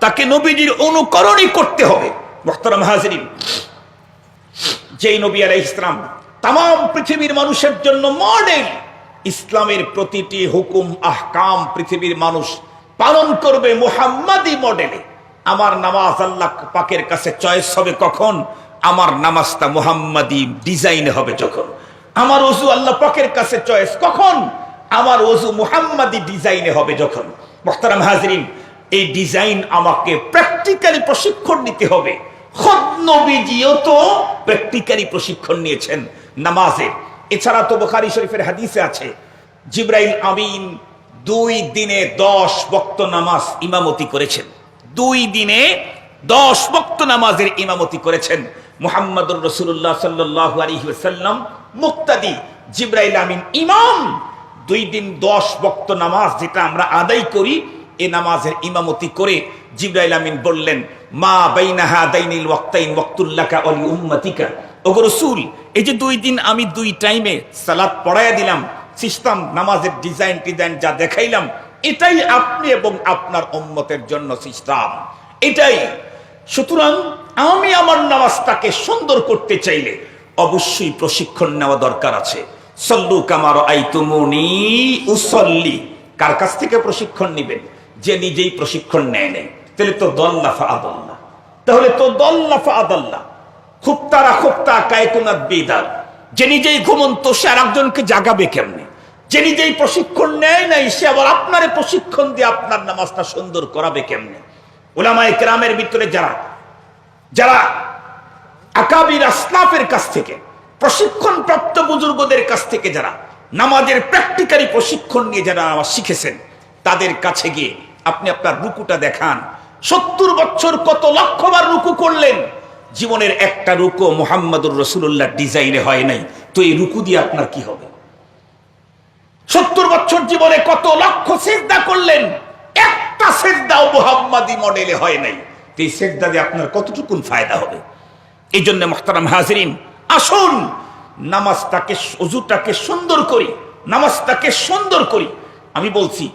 তাকে নবীজির অনুকরণই করতে হবে। মুহতারাম হাজিরিন, যেই নবী আলাইহিস সালাম তাম পৃথিবীর মানুষের জন্য মডেল, ইসলামের প্রতিটি হুকুম আহকাম পৃথিবীর মানুষ পালন করবে মুহাম্মাদি মডেলে। আমার নামাজ আল্লাহ পাকের কাছে চয়েস হবে কখন? আমার নামাজটা মুহাম্মাদি ডিজাইনে হবে যখন। আমার ওযু আল্লাহ পাকের কাছে চয়েস কখন? আমার ওযু মুহাম্মাদি ডিজাইনে হবে যখন। মুহতারাম হাজিরিন, এই ডিজাইন আমাকে প্র্যাকটিক্যালি প্রশিক্ষণ নিতে হবে। খোদ নবীজিও তো প্র্যাকটিক্যালি প্রশিক্ষণ নিয়েছেন নামাজের। এছাড়া তো বুখারী শরীফের হাদিসে আছে, জিবরাইল আমিন 2 দিনে 10 ওয়াক্ত নামাজ ইমামতি করেছেন। 2 দিনে 10 ওয়াক্ত নামাজের ইমামতি করেছেন মুহাম্মদুর রাসূলুল্লাহ সাল্লাল্লাহু আলাইহি ওয়াসাল্লাম মুক্তাদি, জিবরাইল আমিন ইমাম। 2 দিন 10 ওয়াক্ত নামাজ যেটা আমরা আদায় করি, এই নামাজের ইমামতি করে জিবরাইল আমিন বললেন, মা বাইনা হাদাইনিল ওয়াক্তাইন ওয়াক্তুল্লাকা ওয়া লিউম্মাতিকা। ওগো রাসূল, এই যে 2 দিন আমি 2 টাইমে সালাত পড়ায়া দিলাম, সিস্টেম নামাজের ডিজাইন যা দেখাইলাম, এটাই আপনি এবং আপনার উম্মতের জন্য সিস্টেম, এটাই। সুতরাং আমি আমার নামাজটাকে সুন্দর করতে চাইলে অবশ্যই প্রশিক্ষণ নেওয়া দরকার আছে। সল্লু কামা রাআইতুমুনি উসাল্লি। কার কাছ থেকে প্রশিক্ষণ নেবেন? যে নিজেই প্রশিক্ষণ নেয় নাই, তাহলে তো দল্লা ফাআদাল্লাহ, তাহলে তো দল্লা ফাআদাল্লাহ। খুপ্তা কায়তুনাত বিদার, যে নিজেই ঘুমন্ত সে আরেকজনকে জাগাবে কেমনে? যে নিজেই প্রশিক্ষণ নেয় নাই, সে আবার আপনারে প্রশিক্ষণ দিয়ে আপনার নামাজটা সুন্দর করাবে কেমনে? উলামায়ে কেরামের ভিতরে যারা আকাবির আসলাফের কাছ থেকে, প্রশিক্ষণ প্রাপ্ত বুজুর্গদের কাছ থেকে যারা নামাজের প্র্যাকটিক্যালি প্রশিক্ষণ নিয়ে যারা নামাজ শিখেছেন, তাদের কাছে গিয়ে আপনি আপনার রুকুটা দেখান। 70 বছর কত লক্ষবার রুকু করলেন, জীবনের একটা রুকু মুহাম্মদুর রাসূলুল্লাহ ডিজাইনে হয় নাই, তো এই রুকু দিয়ে আপনার কি হবে? 70 বছর জীবনে কত লক্ষ সিজদা করলেন, একটা সিজদাও মুহাম্মাদি মডেলে হয় নাই, তো এই সিজদা দিয়ে আপনার কতটুকুন ফায়দা হবে? এই জন্য মুহতারাম হাজিরিন, আসুন নামাজটাকে, ওযুটাকে সুন্দর করি, নামাজটাকে সুন্দর করি। আমি বলছি,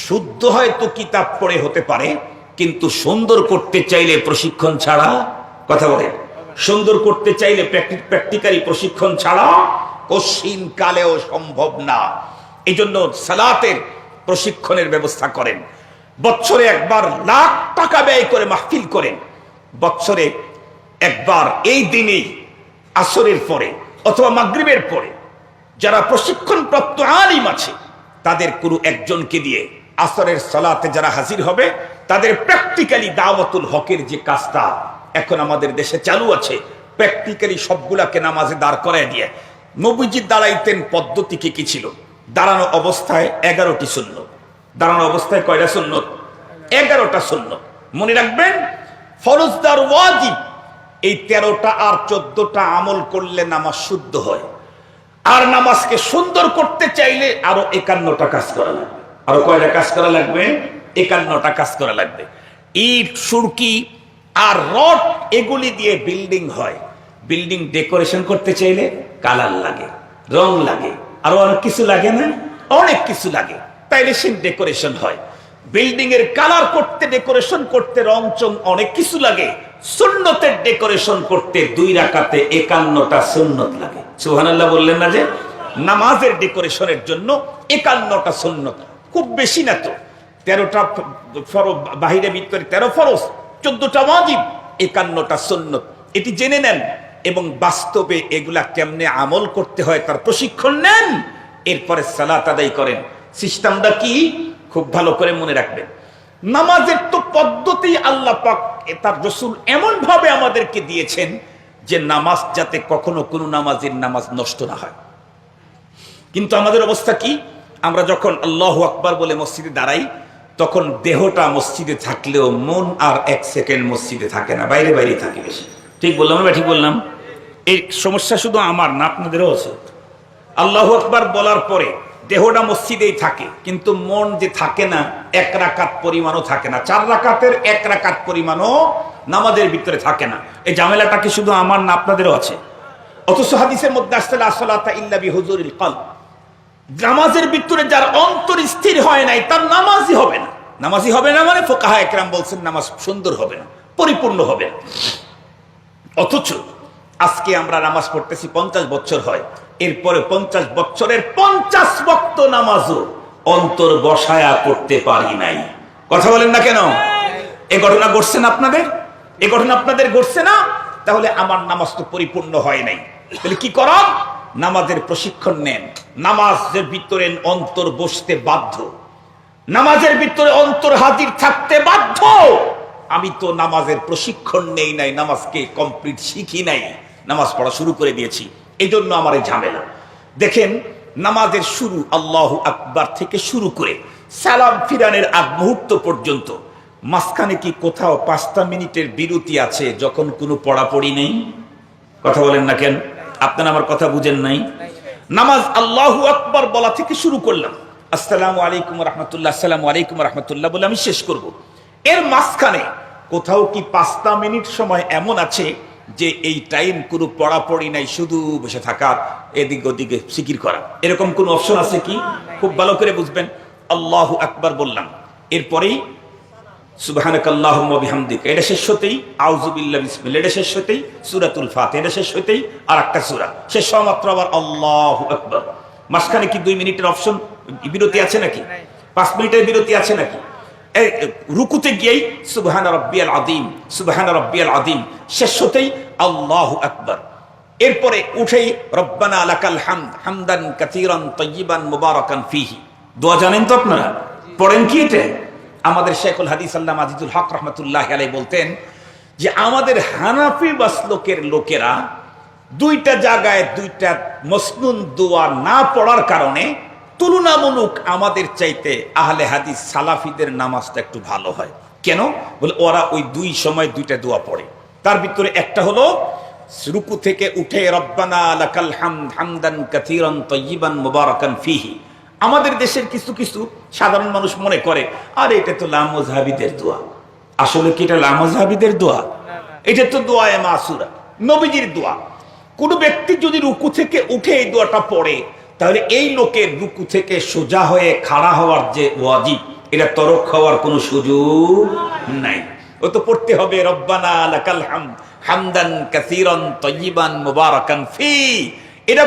শুদ্ধ হয়তো কিতাব পড়ে হতে পারে, কিন্তু সুন্দর করতে চাইলে প্রশিক্ষণ ছাড়া, কথা বলে, সুন্দর করতে চাইলে প্র্যাকটিক্যালি প্রশিক্ষণ ছাড়া কশিন কালেও সম্ভব না। এই জন্য সালাতের প্রশিক্ষণের ব্যবস্থা করেন। বছরে একবার লাখ টাকা ব্যয় করে মাহফিল করেন, বছরে একবার এই দিনেই আসরের পরে অথবা মাগরিবের পরে যারা প্রশিক্ষণ প্রাপ্ত আলিম আছে, তাদের কোনো একজনকে দিয়ে আসরের সালাতে যারা হাজির হবে, তাদের প্র্যাকটিক্যালি দাওয়াতুল হকের যে কাজটা এখন আমাদের দেশে চালু আছে, প্র্যাকটিক্যালি সবগুলাকে নামাজে দাঁড় করায় দিয়ে। নবীজি দাঁড়াইতেন পদ্ধতি কি ছিল? দাঁড়ানো অবস্থায় 11টি সুন্নত। দাঁড়ানো অবস্থায় কয়টা সুন্নত? 11টা সুন্নত। মনে রাখবেন, ফরজদার ওয়াজিব এই 13টা আর 14টা আমল করলে নামাজ শুদ্ধ হয়। আর নামাজকে সুন্দর করতে চাইলে আরো 51টা কাজ করা লাগবে। আরো কয়টা কাজ করা লাগবে? 51টা কাজ করা লাগবে। ইট, সুরকি আর রড এগুলি দিয়ে বিল্ডিং হয়। বিল্ডিং ডেকোরেশন করতে চাইলে কালার লাগে, রং লাগে, আরো অনেক কিছু লাগে না? অনেক কিছু লাগে, তাইলে সে ডেকোরেশন হয়। বিল্ডিং এর কালার করতে, ডেকোরেশন করতে রং চং অনেক কিছু লাগে। সুন্নতের ডেকোরেশন করতে 2 রাকাতে 51টা সুন্নত লাগে। সুবহানাল্লাহ বললেন না? যে নামাজের ডেকোরেশনের জন্য 51টা সুন্নত, খুব বেশি না তো। 13টা ফরজ, বাহিরে ভিতরে 13 ফরজ, 14টা ওয়াজিব, 51টা সুন্নত। এটি জেনে নেন এবং বাস্তবে এগুলা কেমনে আমল করতে হয় তার প্রশিক্ষণ নেন। এরপরে সালাত আদায় করেন। সিস্টেমটা কি খুব ভালো করে মনে রাখবেন। নামাজের তো পদ্ধতি আল্লাহ পাক তার রাসূল এমন ভাবে আমাদেরকে দিয়েছেন যে নামাজ যাতে কখনো কোনো নামাজের নামাজ নষ্ট না হয়। কিন্তু আমাদের অবস্থা কি? আমরা যখন আল্লাহু আকবার বলে মসজিদে দাঁড়াই তখন দেহটা মসজিদে থাকলেও মন আর এক সেকেন্ড মসজিদে থাকে না, বাইরে বাইরে থাকে বেশি। ঠিক বললাম না? ঠিক বললাম? এই সমস্যা শুধু আমার না, আপনাদেরও আছে। আল্লাহু আকবার বলার পরে দেহটা মসজিদেই থাকে, কিন্তু মন যে থাকে না, এক রাকাত পরিমাণও থাকে না, 4 রাকাতের 1 রাকাত পরিমাণও নামাজের ভিতরে থাকে না। এই ঝামেলাটা কি শুধু আমার না, আপনাদেরও আছে। অথচ হাদিসের মধ্যে আসছে লা সালাতা ইল্লা বিহুজুরিল কলব, নামাজের ভিতরে যার অন্তর স্থির হয় নাই তার নামাজই হবে না। নামাজই হবে না মানে ফুকাহা একরাম বলছেন নামাজ সুন্দর হবে না, পরিপূর্ণ হবে না। অথচ আজকে আমরা নামাজ পড়তেছি 50 বছর হয়, এরপরে 50 বছরের 50 ওয়াক্ত নামাজও অন্তর বসায়া করতে পারি নাই। কথা বলেন না কেন? এই ঘটনা ঘটছে না আপনাদের? এই ঘটনা আপনাদের ঘটছে না? তাহলে আমার নামাজ তো পরিপূর্ণ হয় নাই। তাহলে কি করা? নামাজের প্রশিক্ষণ নেন। নামাজের ভিতরে অন্তর বসতে বাধ্য, নামাজের ভিতরে অন্তর হাজির থাকতে বাধ্য। আমি তো নামাজের প্রশিক্ষণ নেই নাই, নামাজকে কমপ্লিট শিখি নাই, নামাজ পড়া শুরু করে দিয়েছি, এই জন্য আমার এই ঝামেলা। দেখেন নামাজের শুরু আল্লাহু আকবার থেকে শুরু করে সালাম ফিরানের আগ মুহূর্ত পর্যন্ত মাঝখানে কি কোথাও 5 মিনিটের বিরতি আছে যখন কোনো পড়াপড়ি নেই? কথা বলেন না কেন? আপনারা আমার কথা বুঝেন নাই? নামাজ আল্লাহু আকবার বলা থেকে শুরু করলাম, আসসালামু আলাইকুম রাহমাতুল্লাহ, আসসালামু আলাইকুম রাহমাতুল্লাহ বলে আমি শেষ করব। এর মাঝখানে কোথাও কি 5 মিনিট সময় এমন আছে যে এই টাইম কোনো পড়াপড়ি নাই, শুধু বসে থাকার, এদিক ওদিকে জিকির করা, এরকম কোন অপশন আছে কি? খুব ভালো করে বুঝবেন। আল্লাহু আকবার বললাম, এরপরেই সুবহানাকাল্লাহুম্মা বিহামদিকা, এটা শেষ হতেই আউযু বিল্লাহি বিসমিল্লাহ, এটা শেষ হতেই সূরাতুল ফাতিহা, এটা শেষ হতেই আরেকটা সূরা, শেষ হওয়া মাত্র আবার আল্লাহু আকবার। মাঝখানে কি 2 মিনিটের অপশন বিরতি আছে নাকি? 5 মিনিটের বিরতি আছে নাকি? রুকুতে গিয়েই সুবহান রাব্বিয়াল আযীম, সুবহান রাব্বিয়াল আযীম, শেষ হতেই আল্লাহু আকবার। এরপরে উঠেই রব্বানা লাকাল হামদ হামদান কাসীরান তাইয়িবান মুবারাকান ফীহি। দোয়া জানেন তো আপনারা? পড়েন কি এটা? আমাদের শেখুল হাদিস আল্লামা আজিজুল হক রাহমাতুল্লাহি আলাইহি বলতেন যে আমাদের হানাফি মাসলকের লোকেরা 2টা জায়গায় 2টা মসনুন দোয়া না পড়ার কারণে তুলনামূলক আমাদের চাইতে আহলে হাদিস সালাফিদের নামাজটা একটু ভালো হয়। কেন? বলে ওরা ওই 2 সময় 2টা দোয়া পড়ে। তার ভিতরে একটা হলো রুকু থেকে উঠে রব্বানা লাকাল হামদ হামদান কাসীরান তাইয়িবান মুবারাকান ফীহি। আমাদের দেশের কিছু কিছু সাধারণ মানুষ মনে করে আরে এটা তো লামুজহাবিদের দোয়া। আসলে কি এটা লামুজহাবিদের দোয়া? এটা তো দোয়ায়ে মাসুরা, নবীজির দোয়া। কোন ব্যক্তি যদি রুকু থেকে উঠে এই দোয়াটা পড়ে তাহলে এই লোকের রুকু থেকে সোজা হয়ে খাড়া হওয়ার যে ওয়াজিব, এটা তরক হওয়ার কোনো সুযোগ নাই। ও তো পড়তে হবে রব্বানা লাকাল হামদ হামদান কাসীরান তাইয়িবান মুবারাকান ফী। এটা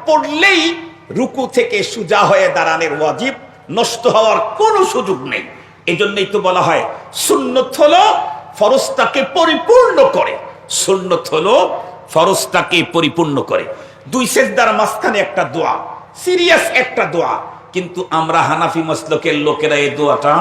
পড়লেই রুকু থেকে সোজা হয়ে দাঁড়ানোর ওয়াজিব নষ্ট হওয়ার কোনো সুযোগ নেই। এই জন্যই তো বলা হয় সুন্নত হলো ফরজটাকে পরিপূর্ণ করে, সুন্নত হলো ফরজটাকে পরিপূর্ণ করে। 2 সেজদার মাঝখানে একটা দোয়া, সিরিয়াস একটা দোয়া, কিন্তু আমরা হানাফি মাসলকের লোকেরা এই দোয়াটা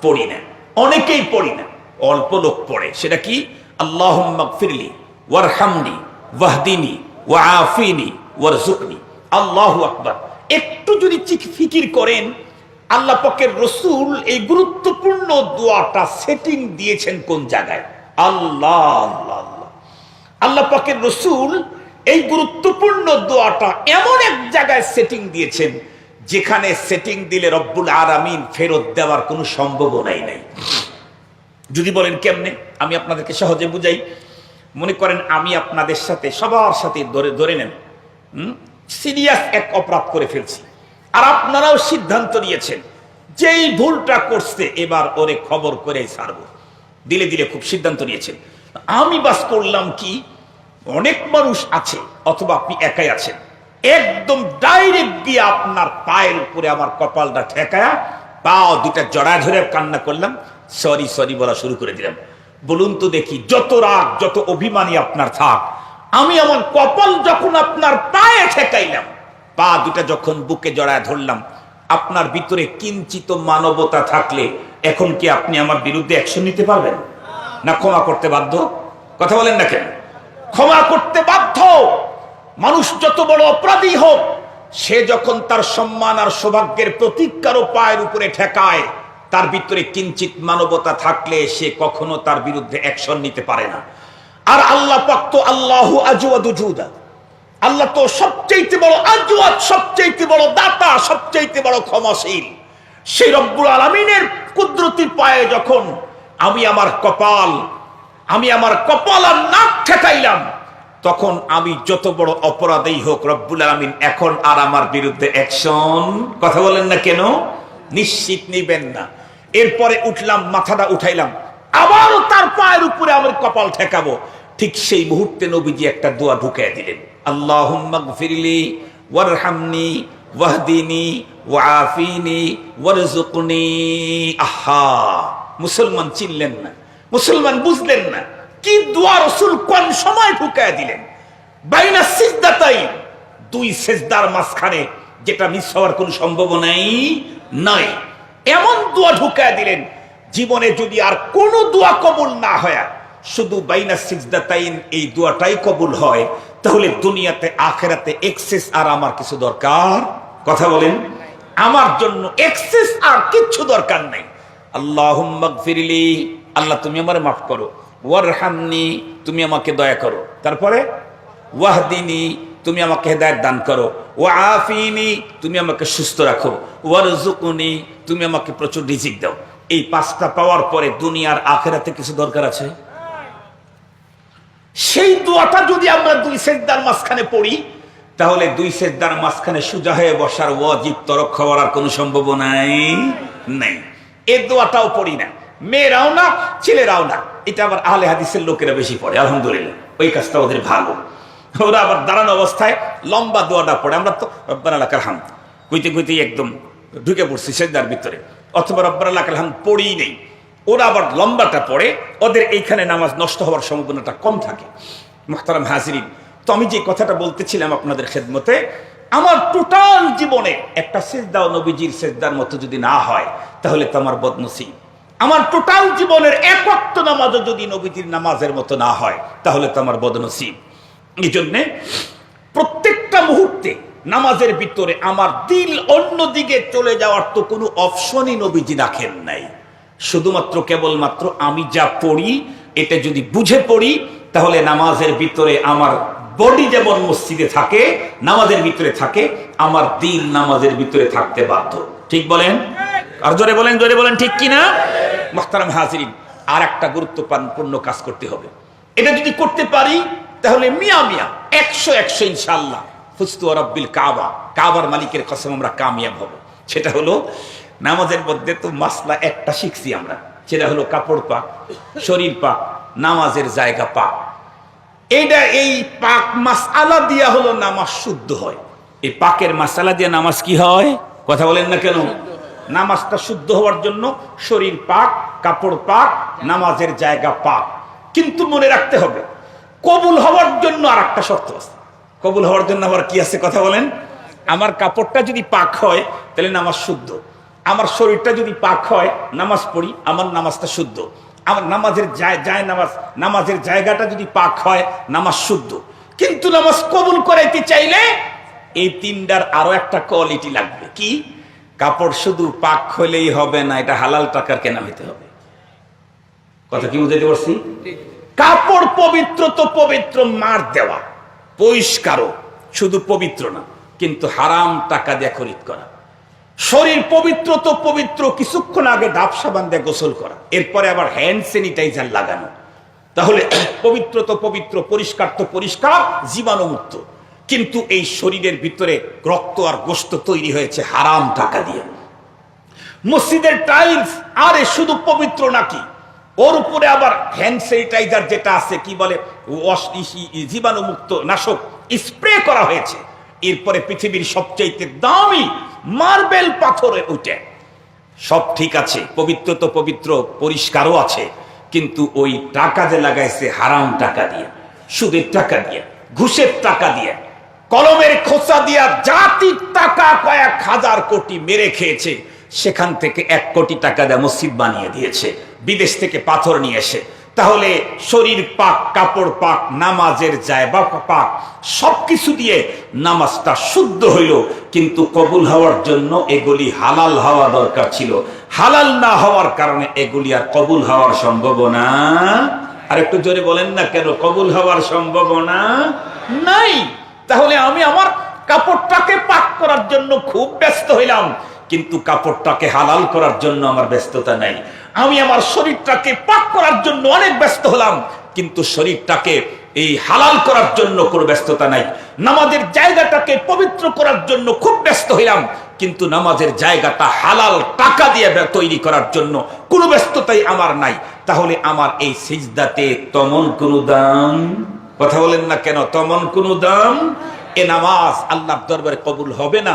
পড়ি না, অনেকেই পড়ি না, অল্প লোক পড়ে। সেটা কি? আল্লাহুম্মা গফিরলি ওয়ারহামনি ওয়াহদিনি ওয়াআফিনি ওয়ারযুকনি। আল্লাহু আকবার। একটু যদি ফিকির করেন আল্লাহ পাকের রাসূল এই গুরুত্বপূর্ণ দোয়াটা সেটিং দিয়েছেন কোন জায়গায়? আল্লাহ আল্লাহ আল্লাহ। আল্লাহ পাকের রাসূল এই গুরুত্বপূর্ণ দোয়াটা এমন এক জায়গায় সেটিং দিয়েছেন যেখানে সেটিং দিলে রব্বুল আলামিন ফেরত দেওয়ার কোনো সম্ভাবনাই নাই। যদি বলেন কেমনে, আমি আপনাদেরকে সহজে বুঝাই। মনে করেন আমি আপনাদের সাথে সবার সাথে ধরে নেন সিরিয়াস এক অপরাধ করে ফেলছি, আর আপনারাও সিদ্ধান্ত নিয়েছেন যেই ভুলটা করছে এবার ওরে খবর করে ছাড়বো, দিলে দিলে খুব সিদ্ধান্ত নিয়েছেন। আমি বাস করলাম কি, অনেক মানুষ আছে অথবা আপনি একাই আছেন, একদম ডাইরেক্ট দিয়ে আপনার পায়ের উপরে আমার কপালটা ঠেকায়া পা 2টা জড়া ধরে কান্না করলাম, সরি সরি বলা শুরু করে দিলাম। বলুন তো দেখি, যত রাগ যত অভিমানী আপনার থাক, আমি আমার কপাল যখন আপনার পায়ে ঠেকাইলাম পা দুটা যখন বুকে জড়ায় ধরলাম, আপনার ভিতরে কিঞ্চিত মানবতা থাকলে এখন কি আপনি আমার বিরুদ্ধে অ্যাকশন নিতে পারবেন না? ক্ষমা করতে বাধ্য? কথা বলেন না কেন? ক্ষমা করতে বাধ্য। মানুষ যত বড় অপরাধী হোক, সে যখন তার সম্মান আর সৌভাগ্যের প্রতীক কারো পায়ের উপরে ঠেকায়, তার ভিতরে কিঞ্চিত মানবতা থাকলে সে কখনো তার বিরুদ্ধে অ্যাকশন নিতে পারে না। আর আল্লাহ পাক তো আল্লাহু আজওয়াদু জুদা, আল্লাহ তো সবচেয়ে বড় আজওয়াদ, সবচেয়ে বড় দাতা, সবচেয়ে বড় ক্ষমাশীল। সেই রব্বুল আলামিনের কুদরতি পায়ে যখন আমি আমার কপাল আর নাক ঠেকাইলাম, তখন আমি যত বড় অপরাধী হোক, রব্বুল আলামিন এখন আর আমার বিরুদ্ধে অ্যাকশন, কথা বলেন না কেন, নিশ্চিত নিবেন না। এরপরে উঠলাম, মাথাটা উঠাইলাম, আবারও তার পায়ের উপরে আমার কপাল ঠেকাবো। ঠিক সেই মুহূর্তে নবীজি একটা দোয়া ঢুকিয়ে দিলেন, আল্লাহুম্মা গফিরলি ওয়ারহামনি ওয়াহদিনি ওয়াআফিনি ওয়ারযুকনি। আহা, মুসলমান চিনলেন না, মুসলমান বুঝলেন না কি দোয়া রাসূল কোন সময় ঢুকিয়ে দিলেন। বাইনা সিজদাতাইন, দুই সিজদার মাঝখানে, যেটা মিস হওয়ার কোনো সম্ভাবনাই নাই, এমন দোয়া ঢুকিয়ে দিলেন। জীবনে যদি আর কোনো দোয়া কবুল না হয়, শুধু বাইনা সিজদাতাইন এই দোয়াটাই কবুল হয়, তাহলে দুনিয়াতে আখিরাতে এক্সেস আর আমার কিছু দরকার, কথা বলেন, আমার জন্য এক্সেস আর কিছু দরকার নাই। আল্লাহুম্মা গফিরলি, আল্লাহ তুমি আমারে মাফ করো, ওয়ারহামনি, তুমি আমাকে দয়া করো, তারপরে ওয়াহদিনি, তুমি আমাকে হেদায়েত দান করো, ওয়াআফিনি, তুমি আমাকে সুস্থ রাখো, ওয়ারযুকনি, তুমি আমাকে প্রচুর রিজিক দাও। এই পাঁচটা পাওয়ার পরে দুনিয়ার আখিরাতে কিছু দরকার আছে? সেই দোয়াটা যদি আমরা দুই সিজদার মাঝখানে পড়ি, তাহলে দুই সিজদার মাঝখানে সোজা হয়ে বসার ওয়াজিব তরক হওয়ার আর কোনো সম্ভাবনাই নাই। এই দোয়াটাও পড়ি না, মেয়েরাও না, ছেলেরাও না। এটা আবার আহলে হাদিসের লোকেরা বেশি পড়ে, আলহামদুলিল্লাহ, ওই কাজটা ওদের ভালো। ওরা আবার দাঁড়ানো অবস্থায় লম্বা দোয়াটা পড়ে। আমরা তো রব্বানা লাকাল হামদ কইতে কইতেই একদম ঢুকে পড়ছি সিজদার ভিতরে, অথবা রব্বানা লাকাল হামদ পড়েই নেই। ওরা আবার লম্বাটা পড়ে, ওদের এইখানে নামাজ নষ্ট হওয়ার সম্ভাবনাটা কম থাকে। মুহতারাম হাজিরিন, তো আমি যে কথাটা বলতেছিলাম আপনাদের খেদমতে, আমার টোটাল জীবনে একটা সিজদাও নবীজির সিজদার মতো যদি না হয়, তাহলে তো আমার বদনসিব। আমার টোটাল জীবনের এক ওয়াক্ত নামাজও যদি নবীজির নামাজের মতো না হয়, তাহলে তো আমার বদনসিব। এই জন্যে প্রত্যেকটা মুহূর্তে নামাজের ভিতরে আমার দিল অন্যদিকে চলে যাওয়ার তো কোনো অপশনই নবীজি রাখেন নাই। শুধুমাত্র কেবলমাত্র আমি যা পড়ি, এটা যদি বুঝে পড়ি, তাহলে নামাজের ভিতরে আমার বডি যেমন মসজিদে থাকে, নামাজের ভিতরে থাকে, আমার দিল নামাজের ভিতরে থাকতে বাধ্য। ঠিক বলেন? আর জোরে বলেন, জোরে বলেন, ঠিক কিনা? মুহতারাম হাজিরিন, আর একটা গুরুত্বপূর্ণ কাজ করতে হবে। এটা যদি করতে পারি, তাহলে মিয়া 100 ইনশাআল্লাহ ফুজতু রাব্বিল কাবা, কাবার মালিকের কসম আমরা কামিয়াব হব। সেটা হলো, নামাজের মধ্যে তো মাসলা একটা শিখছি আমরা, সেটা হলো কাপড় পাক, শরীর পাক, নামাজের জায়গা পাক। এইটা, এই পাক মাসআলা দিয়া হলো নামাজ শুদ্ধ হয়। এই পাকের মাসআলা দিয়ে নামাজ কি হয়, কথা বলেন না কেন? নামাজটা শুদ্ধ হওয়ার জন্য শরীর পাক, কাপড় পাক, নামাজের জায়গা পাক। কিন্তু মনে রাখতে হবে, কবুল হওয়ার জন্য আর একটা শর্ত আছে। কবুল হওয়ার জন্য আবার কি আছে, কথা বলেন? আমার কাপড়টা যদি পাক হয়, তাহলে নামাজ শুদ্ধ। আমার শরীরটা যদি পাক হয়, নামাজ পড়ি, আমার নামাজটা শুদ্ধ। আমার নামাজের নামাজের জায়গাটা যদি পাক হয়, নামাজ শুদ্ধ। কিন্তু নামাজ কবুল করাইতে চাইলে এই তিনটার আরো একটা কোয়ালিটি লাগবে। কি? কাপড় শুধু পাক হইলেই হবে না, এটা হালাল টাকার কেনা হইতে হবে। কথা কি বুঝাইতে পারছি? কাপড় পবিত্র তো পবিত্র, মার দেওয়া, পরিষ্কারও, শুধু পবিত্র না, কিন্তু হারাম টাকা দিয়ে খরিদ করা। শরীর পবিত্র তো পবিত্র, কিছুক্ষণ আগে ডাব সাবান দিয়ে গোসল করা, এরপরে আবার হ্যান্ড স্যানিটাইজার লাগানো। তাহলে পবিত্র তো পবিত্র, পরিষ্কার তো পরিষ্কার, জীবাণুমুক্ত। কিন্তু এই শরীরের ভিতরে রক্ত আর গোশত তৈরি হয়েছে হারাম টাকা দিয়ে। মসজিদের টাইলস আরে শুধু পবিত্র নাকি, ওর উপরে আবার হ্যান্ড স্যানিটাইজার যেটা আছে, কি বলে, জীবাণুমুক্ত নাশক স্প্রে করা হয়েছে। এরপরে পৃথিবীর সবচেয়ে দামি মার্বেল পাথরে উঠে। সব ঠিক আছে, পবিত্র তো পবিত্র, পরিষ্কারও আছে, কিন্তু ওই টাকা যে লাগাইছে হারাম টাকা দিয়ে, সুদের টাকা দিয়ে, ঘুষের টাকা দিয়ে, কলমের খোঁচা দিয়া জাতির টাকা কয়েক হাজার কোটি মেরে খেয়েছে, সেখান থেকে 1 কোটি টাকা দিয়ে মসজিদ বানিয়ে দিয়েছে বিদেশ থেকে পাথর নিয়ে এসে। তাহলে শরীর পাক, কাপড় পাক, নামাজের জায়গা পাক, সবকিছু দিয়ে নামাজটা শুদ্ধ হইল, কিন্তু কবুল হওয়ার জন্য এগুলি হালাল হওয়া দরকার ছিল। হালাল না হওয়ার কারণে এগুলি আর কবুল হওয়ার সম্ভাবনা, আর একটু জোরে বলেন না কেন, কবুল হওয়ার সম্ভাবনা নাই। তাহলে আমি আমার কাপড়টাকে পাক করার জন্য খুব ব্যস্ত হইলাম, কিন্তু কাপড়টাকে হালাল করার জন্য আমার ব্যস্ততা নাই। আমি আমার শরীরটাকে পাক করার জন্য অনেক ব্যস্ত হলাম, কিন্তু শরীরটাকে এই হালাল করার জন্য কোনো ব্যস্ততা নাই। নামাজের জায়গাটাকে পবিত্র করার জন্য খুব ব্যস্ত হইলাম, কিন্তু নামাজের জায়গাটা হালাল টাকা দিয়ে তৈরি করার জন্য কোনো ব্যস্ততাই আমার নাই। তাহলে আমার এই সিজদাতে তমন কোনো দাম, কথা বলেন না কেন, তমন কোনো দাম? এ নামাজ আল্লাহর দরবারে কবুল হবে না।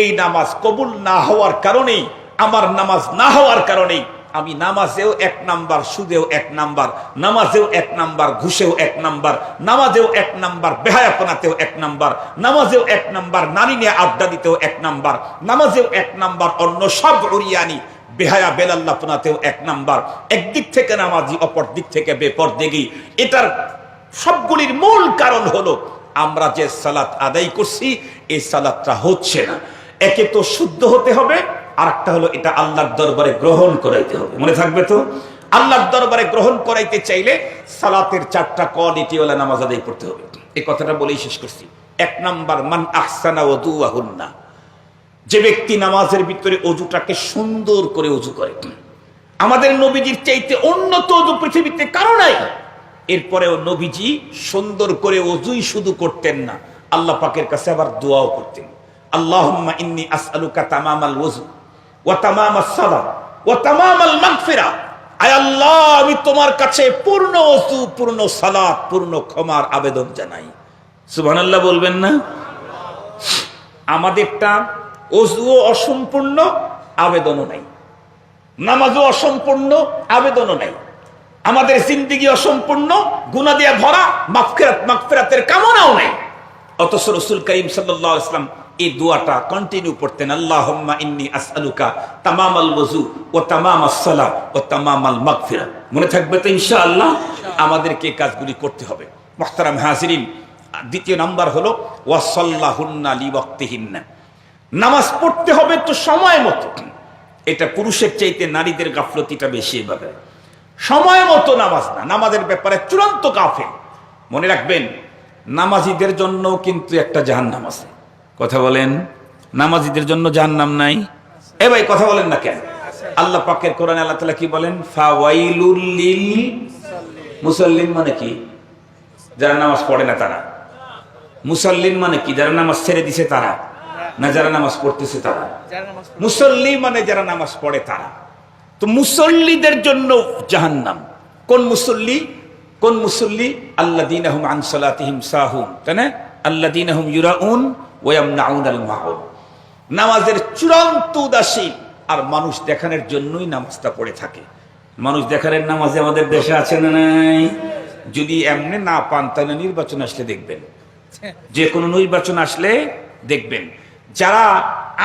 এই নামাজ কবুল না হওয়ার কারণেই, আমার নামাজ না হওয়ার কারণেই আমি নামাজেও 1 নাম্বার, সুদেও 1 নাম্বার, নামাজেও 1 নাম্বার, ঘুষেও 1 নাম্বার, নামাজেও 1 নাম্বার, বেহায়াপনাতেও 1 নাম্বার, নামাজেও 1 নাম্বার, নারী নিয়ে আড্ডা দিতেও 1 নাম্বার, নামাজেও 1 নাম্বার, অন্য সব উরিয়ানি বেহায়া বেলাল্লাপনাতেও 1 নাম্বার। একদিক থেকে নামাজি, অপর দিক থেকে বেপরদেগী। এটার সবগুলির মূল কারণ হলো আমরা যে সালাত আদায় করছি, এই সালাতটা হচ্ছে না। একে তো শুদ্ধ হতে হবে, আর একটা হলো এটা আল্লাহর দরবারে গ্রহণ করাইতে হবে। মনে থাকবে তো, আল্লাহর দরবারে গ্রহণ করাইতে চাইলে সালাতের 4টা কোয়ালিটিওয়ালা নামাজ আদায় করতে হবে। এই কথাটা বলেই শেষ করছি। 1 নাম্বার, মান আহসানা ওযুহুন্না, যে ব্যক্তি নামাজের ভিতরে অজুটাকে সুন্দর করে অজু করে। আমাদের নবীজির চাইতে উন্নত অজু পৃথিবীতে কারো নাই। এরপরেও নবীজি সুন্দর করে অজুই শুধু করতেন না, আল্লাহ পাকের কাছে আবার দোয়াও করতেন। আল্লাহুম্মা ইন্নী আসআলুকা তামামাল ওযু ওয়া তামামাস সালাত ওয়া তামামাল মাগফিরা। আয় আল্লাহ, আমি তোমার কাছে পূর্ণ ওযু, পূর্ণ সালাত, পূর্ণ ক্ষমার আবেদন জানাই। সুবহানাল্লাহ বলবেন না? আমাদেরটা ওযুও অসম্পূর্ণ, আবেদনও নাই। নামাজও অসম্পূর্ণ, আবেদনও নাই। আমাদের জিন্দেগি অসম্পূর্ণ, গুনাহ দিয়ে ভরা, মাগফিরাতের কামনাও নাই। অথচ রাসূল করিম সাল্লাল্লাহু আলাইহি ওয়াসাল্লাম এই দোয়াটা কন্টিনিউ করতেন। আল্লাহুম্মা ইন্নী আসআলুকা তামামাল ওযু ওয়া তামামাস সালাত ওয়া তামামাল মাগফিরা। মনে থাকবে তো ইনশাআল্লাহ? আমাদেরকে এই কাজগুলি করতে হবে। মুহতারাম হাজিরিন, 2 নাম্বার হলো ওয়াসাল্লাহুন্না লিওয়াক্তিহিন্না, নামাজ পড়তে হবে তো সময় মতো। এটা পুরুষের চাইতে নারীদের গাফলতিটা বেশি। এভাবে সময় মতো নামাজ না, নামাজের ব্যাপারে চূড়ান্ত গাফেল। মনে রাখবেন, নামাজিদের জন্য কিন্তু একটা জাহান্নাম আছে। কথা বলেন, নামাজিদের জন্য জাহান্নাম নাই? এ ভাই কথা বলেন না কেন? আল্লাহ পাকের কোরআনে আল্লাহ তাআলা কি বলেন? ফাওয়াইলুল লিল মুসাল্লিন, মানে কি? যারা নামাজ পড়ে না তারা। মুসাল্লিন মানে কি? যারা নামাজ ছেড়ে দিছে তারা, না যারা নামাজ পড়তেছে তারা? মুসল্লি মানে যারা নামাজ পড়ে তারা। তো মুসল্লিদের জন্য জাহান্নাম। কোন মুসল্লি? কোন মুসল্লি? আল্লাযীনা হুম আন সালাতিহিম সাহুন, তাই না? আল্লাযীনা হুম ইউরাউন ওয়া ইয়ামনাউনাল মাউন। নামাজের চূড়ান্ত উদাসীন, আর মানুষ দেখানোর জন্যই নামাজটা পড়ে থাকে। মানুষ দেখানোর নামাজে আমাদের দেশে আছে না নাই? যদি এমনি না পান তাহলে নির্বাচন আসলে দেখবেন, যে কোনো নির্বাচন আসলে দেখবেন, যারা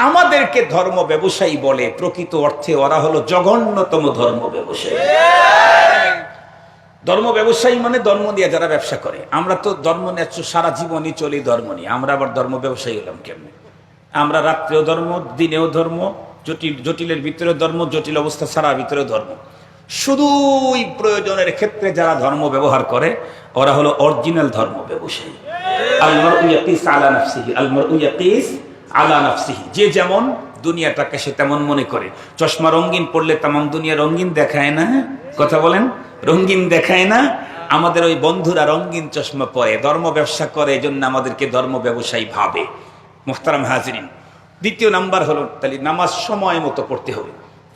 আমাদেরকে ধর্ম ব্যবসায়ী বলে, প্রকৃত অর্থে ওরা হলো জঘন্যতম ধর্ম ব্যবসায়ী। ধর্ম ব্যবসায়ী মানে ধর্ম দিয়ে যারা ব্যবসা করে। আমরা তো ধর্ম নিয়ে সারা জীবনই চলি, ধর্ম নিয়ে। আমরা আবার ধর্ম ব্যবসায়ী হলাম কেমনে? আমরা রাত্রেও ধর্ম, দিনেও ধর্ম, জটিলের ভিতরেও ধর্ম, জটিল অবস্থা ছাড়া ভিতরেও ধর্ম। শুধুই প্রয়োজনের ক্ষেত্রে যারা ধর্ম ব্যবহার করে ওরা হলো অরিজিনাল ধর্ম ব্যবসায়ী। আল-মারউ ইয়াকিস আলা নাফসিহি, আল-মারউ ইয়াকিস আলা নাফসিহি। যে যেমন দুনিয়াটাকে সে তেমন মনে করে। চশমা রঙিন পড়লে তেমন দুনিয়া রঙিন দেখায় না? কথা বলেন, রঙিন দেখায় না? আমাদের ওই বন্ধুরা রঙিন চশমা পরে, ধর্ম ব্যবসা করে, এজন্য আমাদেরকে ধর্ম ব্যবসায়ী ভাবে। মুহতারাম হাজিরিন, 2 নাম্বার হলো তাহলে নামাজ সময় মতো পড়তে হবে।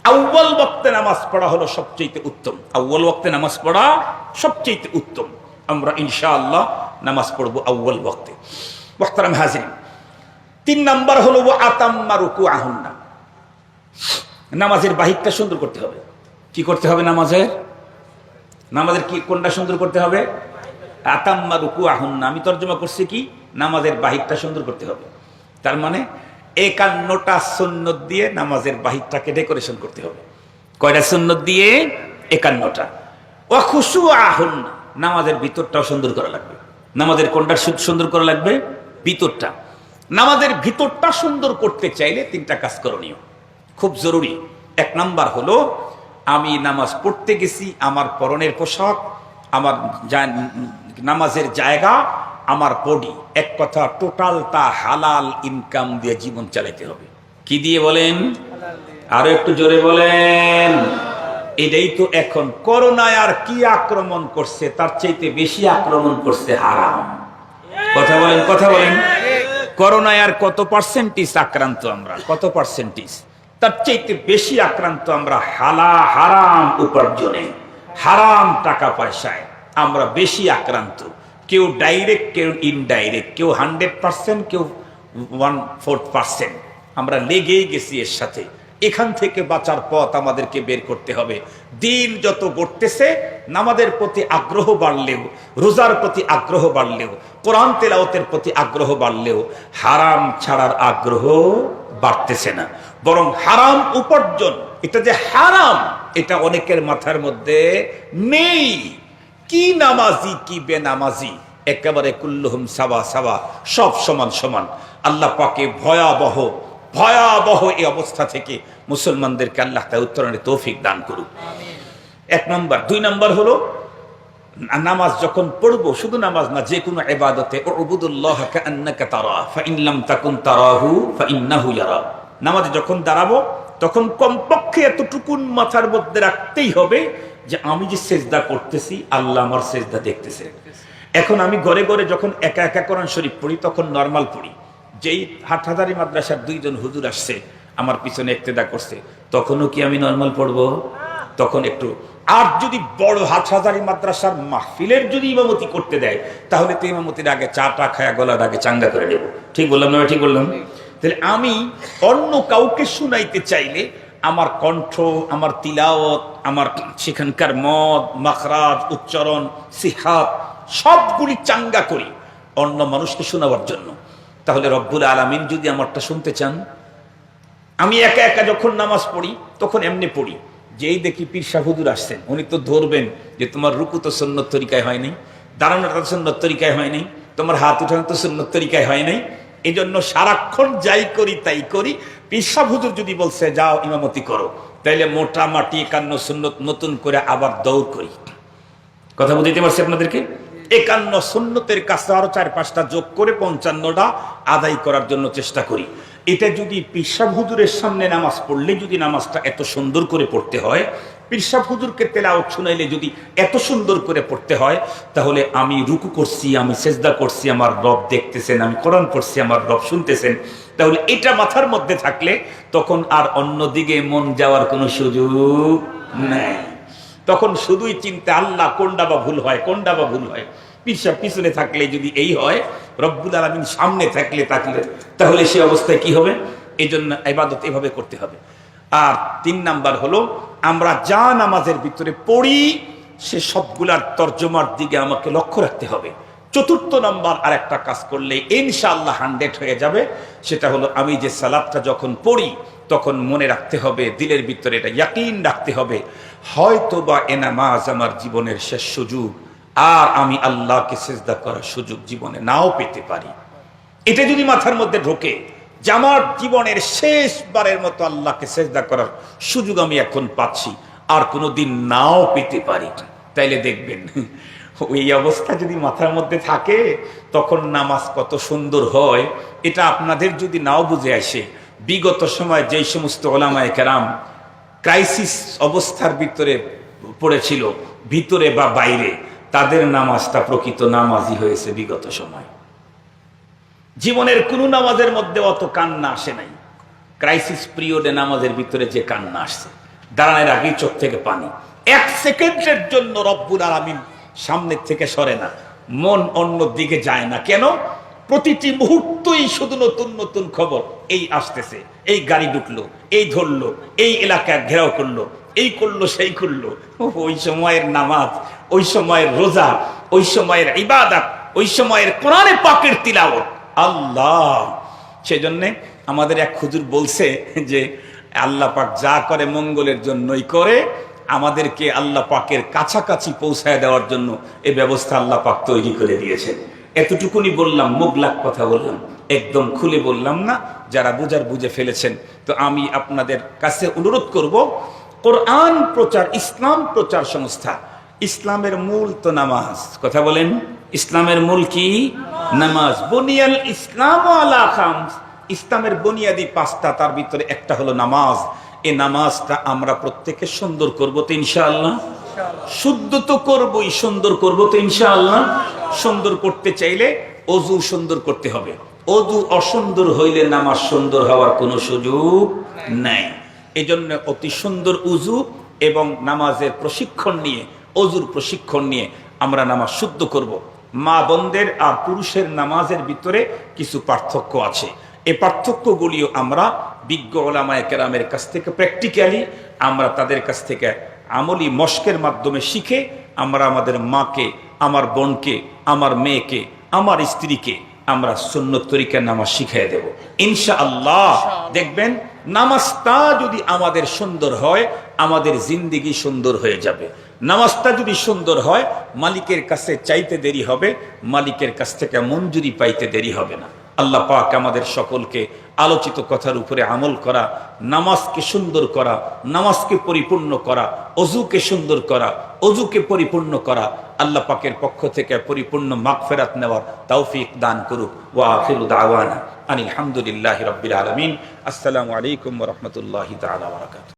আউয়াল ওয়াক্তে নামাজ পড়া হলো সবচেয়ে উত্তম। আউয়াল ওয়াক্তে নামাজ পড়া সবচেয়ে উত্তম। আমরা ইনশাআল্লাহ নামাজ পড়বো আউয়াল ওয়াক্তে। মুহতারাম হাজিরিন, 3 নাম্বার হলো ওয়া আতাম্মা রুকুআহুন্না, নামাজের বাহিরটা সুন্দর করতে হবে। কি করতে হবে? নামাজের কি কোনটা সুন্দর করতে হবে? আতাম্মা রুকুআহুন্না, আমি তর্জমা করছি কি, নামাজের বাহিরটা সুন্দর করতে হবে। তার মানে 51টা সুন্নত দিয়ে নামাজের বাহিরটাকে ডেকোরেশন করতে হবে। কয়টা সুন্নত দিয়ে? 51টা। ওয়া খুশুআহুন্না, নামাজের ভিতরটাও সুন্দর করা লাগবে। নামাজের কোনটা সুন্দর করা লাগবে? ভিতরটা। নামাজের ভিতরটা সুন্দর করতে চাইলে 3টা কাজ করণীয়, খুব জরুরি। 1 নাম্বার হলো, আমি নামাজ পড়তে গেছি, আমার পরনের পোশাক, আমার নামাজের জায়গা, আমার বডি, এক কথা টোটালটা হালাল ইনকাম দিয়ে জীবন চালাইতে হবে। কি দিয়ে বলেন? আরো একটু জোরে বলেন। এটাই তো এখন করোনায় আর কি আক্রমণ করছে, তার চাইতে বেশি আক্রমণ করছে হারাম। কথা বলেন, কথা বলেন। করোনায় আর কত পার্সেন্টেজ আক্রান্ত আমরা? কত পার্সেন্টেজ? তার চাইতে বেশি আক্রান্ত আমরা হারাম উপার্জনে, হারাম টাকা পয়সায় আমরা বেশি আক্রান্ত। কেউ ডাইরেক্ট, কেউ ইনডাইরেক্ট, কেউ 100%, কেউ 1/4%। আমরা লেগেই গেছি এর সাথে। এখান থেকে বাঁচার পথ আমাদেরকে বের করতে হবে। দিন যত গড়তেছে, নামাজের প্রতি আগ্রহ বাড়লেও, রোজার প্রতি আগ্রহ বাড়লেও, কোরআন তেলাওয়াতের প্রতি আগ্রহ বাড়লেও হারাম ছাড়ার আগ্রহ বাড়তেছে না, বরং হারাম উপার্জন, এটা যে হারাম, এটা অনেকের মাথার মধ্যে নেই। কি নামাজি, কি বেনামাজি, একেবারে কুল্লুহুম সাওয়া সাওয়া, সব সমান সমান। আল্লাহ পাকে ভয়াবহ ভয়াবহ এই অবস্থা থেকে মুসলমানদেরকে আল্লাহ তাআলা উত্তরণের তৌফিক দান করুক। 1 নাম্বার। 2 নাম্বার হলো, নামাজ যখন পড়বো, শুধু নামাজ না, যে কোনো ইবাদতে, উবুদুল্লাহ কাআন্নাকা তারা ফাইন লাম তাকুন তারাহু ফাইন্নাহু ইয়ারা। নামাজে যখন দাঁড়াবো, তখন কমপক্ষে এতটুকুন মাথার মধ্যে রাখতেই হবে যে আমি যে সেজদা করতেছি, আল্লাহ আমার সেজদা দেখতেছে। এখন আমি ঘরে ঘরে যখন একা একা কোরআন শরীফ পড়ি, তখন নর্মাল পড়ি। যেই হাটহাজারী মাদ্রাসার 2 জন হুজুর আসছে, আমার পিছনে ইক্তেদা করছে, তখনও কি আমি নর্মাল পড়বো? তখন একটু। আর যদি বড় হাটহাজারী মাদ্রাসার মাহফিলের যদি ইমামতি করতে দেয়, তাহলে তো ইমামতির আগে চাটা খায়া গলার আগে চাঙ্গা করে নেব। ঠিক বললাম না? ঠিক বললাম? তাহলে আমি অন্য কাউকে শুনাইতে চাইলে আমার কণ্ঠ, আমার তিলাওয়াত, আমার সেখানকার মদ, মাখরাজ, উচ্চারণ, সিহাত সবগুলি চাঙ্গা করি অন্য মানুষকে শোনাবার জন্য। তাহলে রব্বুল আলামিন যদি আমারটা শুনতে চান, আমি একা একা যখন নামাজ পড়ি, তখন এমনি পড়ি, যেই দেখি পীর সাহেব হুজুর আসছেন, উনি তো ধরবেন যে তোমার রুকু তো সুন্নত তরিকায় হয় নাই, দাঁড়ানোটা সুন্নত তরিকায় হয় নাই, তোমার হাত উঠানো তো সুন্নত তরিকায় হয় নাই। এই জন্য সারাক্ষণ যাই করি তাই করি। পীর সাহেব হুজুর যদি বলছে যাও ইমামতি করো, তাইলে মোটামাটি 51 সুন্নত নতুন করে আবার দৌড় করি। কথা বুঝতে পারছি আপনাদেরকে? 51 সুন্নতের কাছে আরো 4-5টা যোগ করে 55টা আদায় করার জন্য চেষ্টা করি। এটা যদি পীর সাহেব হুজুরের সামনে নামাজ পড়লে যদি নামাজটা এত সুন্দর করে পড়তে হয়, পীর সাহেব হুজুরকে তেলাওয়াত শুনাইলে যদি এত সুন্দর করে পড়তে হয়, তাহলে আমি রুকু করছি, আমি সেজদা করছি, আমার রব দেখতেছেন, আমি কোরআন পড়ছি, আমার রব শুনতেছেন। তাহলে এটা মাথার মধ্যে থাকলে তখন আর অন্যদিকে মন যাওয়ার কোনো সুযোগ নেই। তখন শুধুই চিন্তা, আল্লাহ কোনটা বা ভুল হয়, কোনটা বা ভুল হয়। পীর সাহেব পিছনে থাকলে যদি এই হয়, রব্বুল আলামিন সামনে থাকলে তাহলে সে অবস্থায় কি হবে? এই জন্য ইবাদত এভাবে করতে হবে। আর 3 নাম্বার হলো, আমরা যা নামাজের ভিতরে পড়ি সে সবগুলার তর্জমার দিকে আমাকে লক্ষ্য রাখতে হবে। 4র্থ নাম্বার আর একটা কাজ করলে ইনশাআল্লাহ 100 হয়ে যাবে। সেটা হলো, আমি যে সালাতটা যখন পড়ি তখন মনে রাখতে হবে, দিলের ভিতরে এটা ইয়াকিন রাখতে হবে, হয়তোবা এ নামাজ আমার জীবনের শেষ সুযোগ, আর আমি আল্লাহকে সেজদা করার সুযোগ জীবনে নাও পেতে পারি। এটা যদি মাথার মধ্যে ঢোকে যে আমার জীবনের শেষবারের মতো আল্লাহকে সেজদা করার সুযোগ আমি এখন পাচ্ছি, আর কোনোদিন নাও পেতে পারি, তাইলে দেখবেন ওই অবস্থা যদি মাথার মধ্যে থাকে, তখন নামাজ কত সুন্দর হয়। এটা আপনাদের যদি নাও বুঝে আসে, বিগত সময় যেই সমস্ত ওলামায়ে কেরাম ক্রাইসিস অবস্থার ভিতরে পড়েছিল, ভিতরে বা বাইরে, তাদের নামাজটা প্রকৃত নামাজই হয়েছে বিগত সময়। জীবনের কোন নামাজের মধ্যে অত কান্না আসে নাই, ক্রাইসিস পিরিয়ডে নামাজের ভিতরে যে কান্না আসছে, দাঁড়ানোর আগেই চোখ থেকে পানি। 1 সেকেন্ডের জন্য রব্বুল আলামিন সামনের থেকে সরে না, মন অন্য দিকে যায় না। কেন? প্রতিটি মুহূর্তই শুধু নতুন নতুন খবর। এই আসতেছে, এই গাড়ি ঢুকলো, এই ধরলো, এই এলাকা ঘেরাও করলো, এই করলো সেই করলো। ওই সময়ের নামাজ, ওই সময়ের রোজা, ওই সময়ের ইবাদত, ওই সময়ের কোরআনে পাকের তিলাওয়াত, আল্লাহ। সেজন্য আমাদের এক হুজুর বলছে যে আল্লাহ পাক যা করে মঙ্গলের জন্যই করে, আমাদেরকে আল্লাহ পাকের কাছাকাছি পৌঁছায় দেওয়ার জন্য এই ব্যবস্থা আল্লাহ পাক তৈরি করে দিয়েছেন। এতটুকুনি বললাম, মুগলাক কথা বললাম, একদম খুলে বললাম না। যারা বুঝার বুঝে ফেলেছেন। তো আমি আপনাদের কাছে অনুরোধ করব, কোরআন প্রচার, ইসলাম প্রচার সংস্থা, ইসলামের মূল তো নামাজ। কথা বলেন, ইসলামের মূল কি? নামাজ। বুনিয়াল ইসলাম আলা খামস, ইসলামের বুনিয়াদি পাঁচটা, তার ভিতরে একটা হলো নামাজ। এই নামাজটা আমরা প্রত্যেকে সুন্দর করব তো ইনশাআল্লাহ। শুদ্ধ তো করবই, সুন্দর করব তো ইনশাআল্লাহ। সুন্দর করতে চাইলে অজু সুন্দর করতে হবে। অজু অসুন্দর হইলে নামাজ সুন্দর হওয়ার কোনো সুযোগ নাই। এই জন্য অতি সুন্দর উজু এবং নামাজের প্রশিক্ষণ নিয়ে, অজুর প্রশিক্ষণ নিয়ে আমরা নামাজ শুদ্ধ করব। মা বোনদের আর পুরুষের নামাজের ভিতরে কিছু পার্থক্য আছে। এই পার্থক্যগুলিও আমরা বিজ্ঞ ওলামায়ে কেরামের কাছ থেকে প্র্যাকটিক্যালি আমরা তাদের কাছ থেকে আমলি মশকের মাধ্যমে শিখে আমরা আমাদের মাকে, আমার বোনকে, আমার মেয়েকে, আমার স্ত্রীকে আমরা সুন্নত তরিকার নামাজ শিখিয়ে দেব ইনশাআল্লাহ। দেখবেন নামাজটা যদি আমাদের সুন্দর হয়, আমাদের জিন্দেগি সুন্দর হয়ে যাবে। নামাজটা যদি সুন্দর হয়, মালিকের কাছে চাইতে দেরি হবে, মালিকের কাছ থেকে মঞ্জুরি পাইতে দেরি হবে না। আল্লাহ পাক আমাদের সকলকে আলোচিত কথার উপরে আমল করা, নামাজকে সুন্দর করা, নামাজকে পরিপূর্ণ করা, অজুকে সুন্দর করা, অজুকে পরিপূর্ণ করা, আল্লাহ পাকের পক্ষ থেকে পরিপূর্ণ মাগফিরাত নেওয়ার তৌফিক দান করুক। ওয়া আখিরু দাওয়ানা আনিল হামদুলিল্লাহি রাব্বিল আলামিন। আসসালামু আলাইকুম ওয়া রাহমাতুল্লাহি তাআলা ওয়া বারাকাতুহু।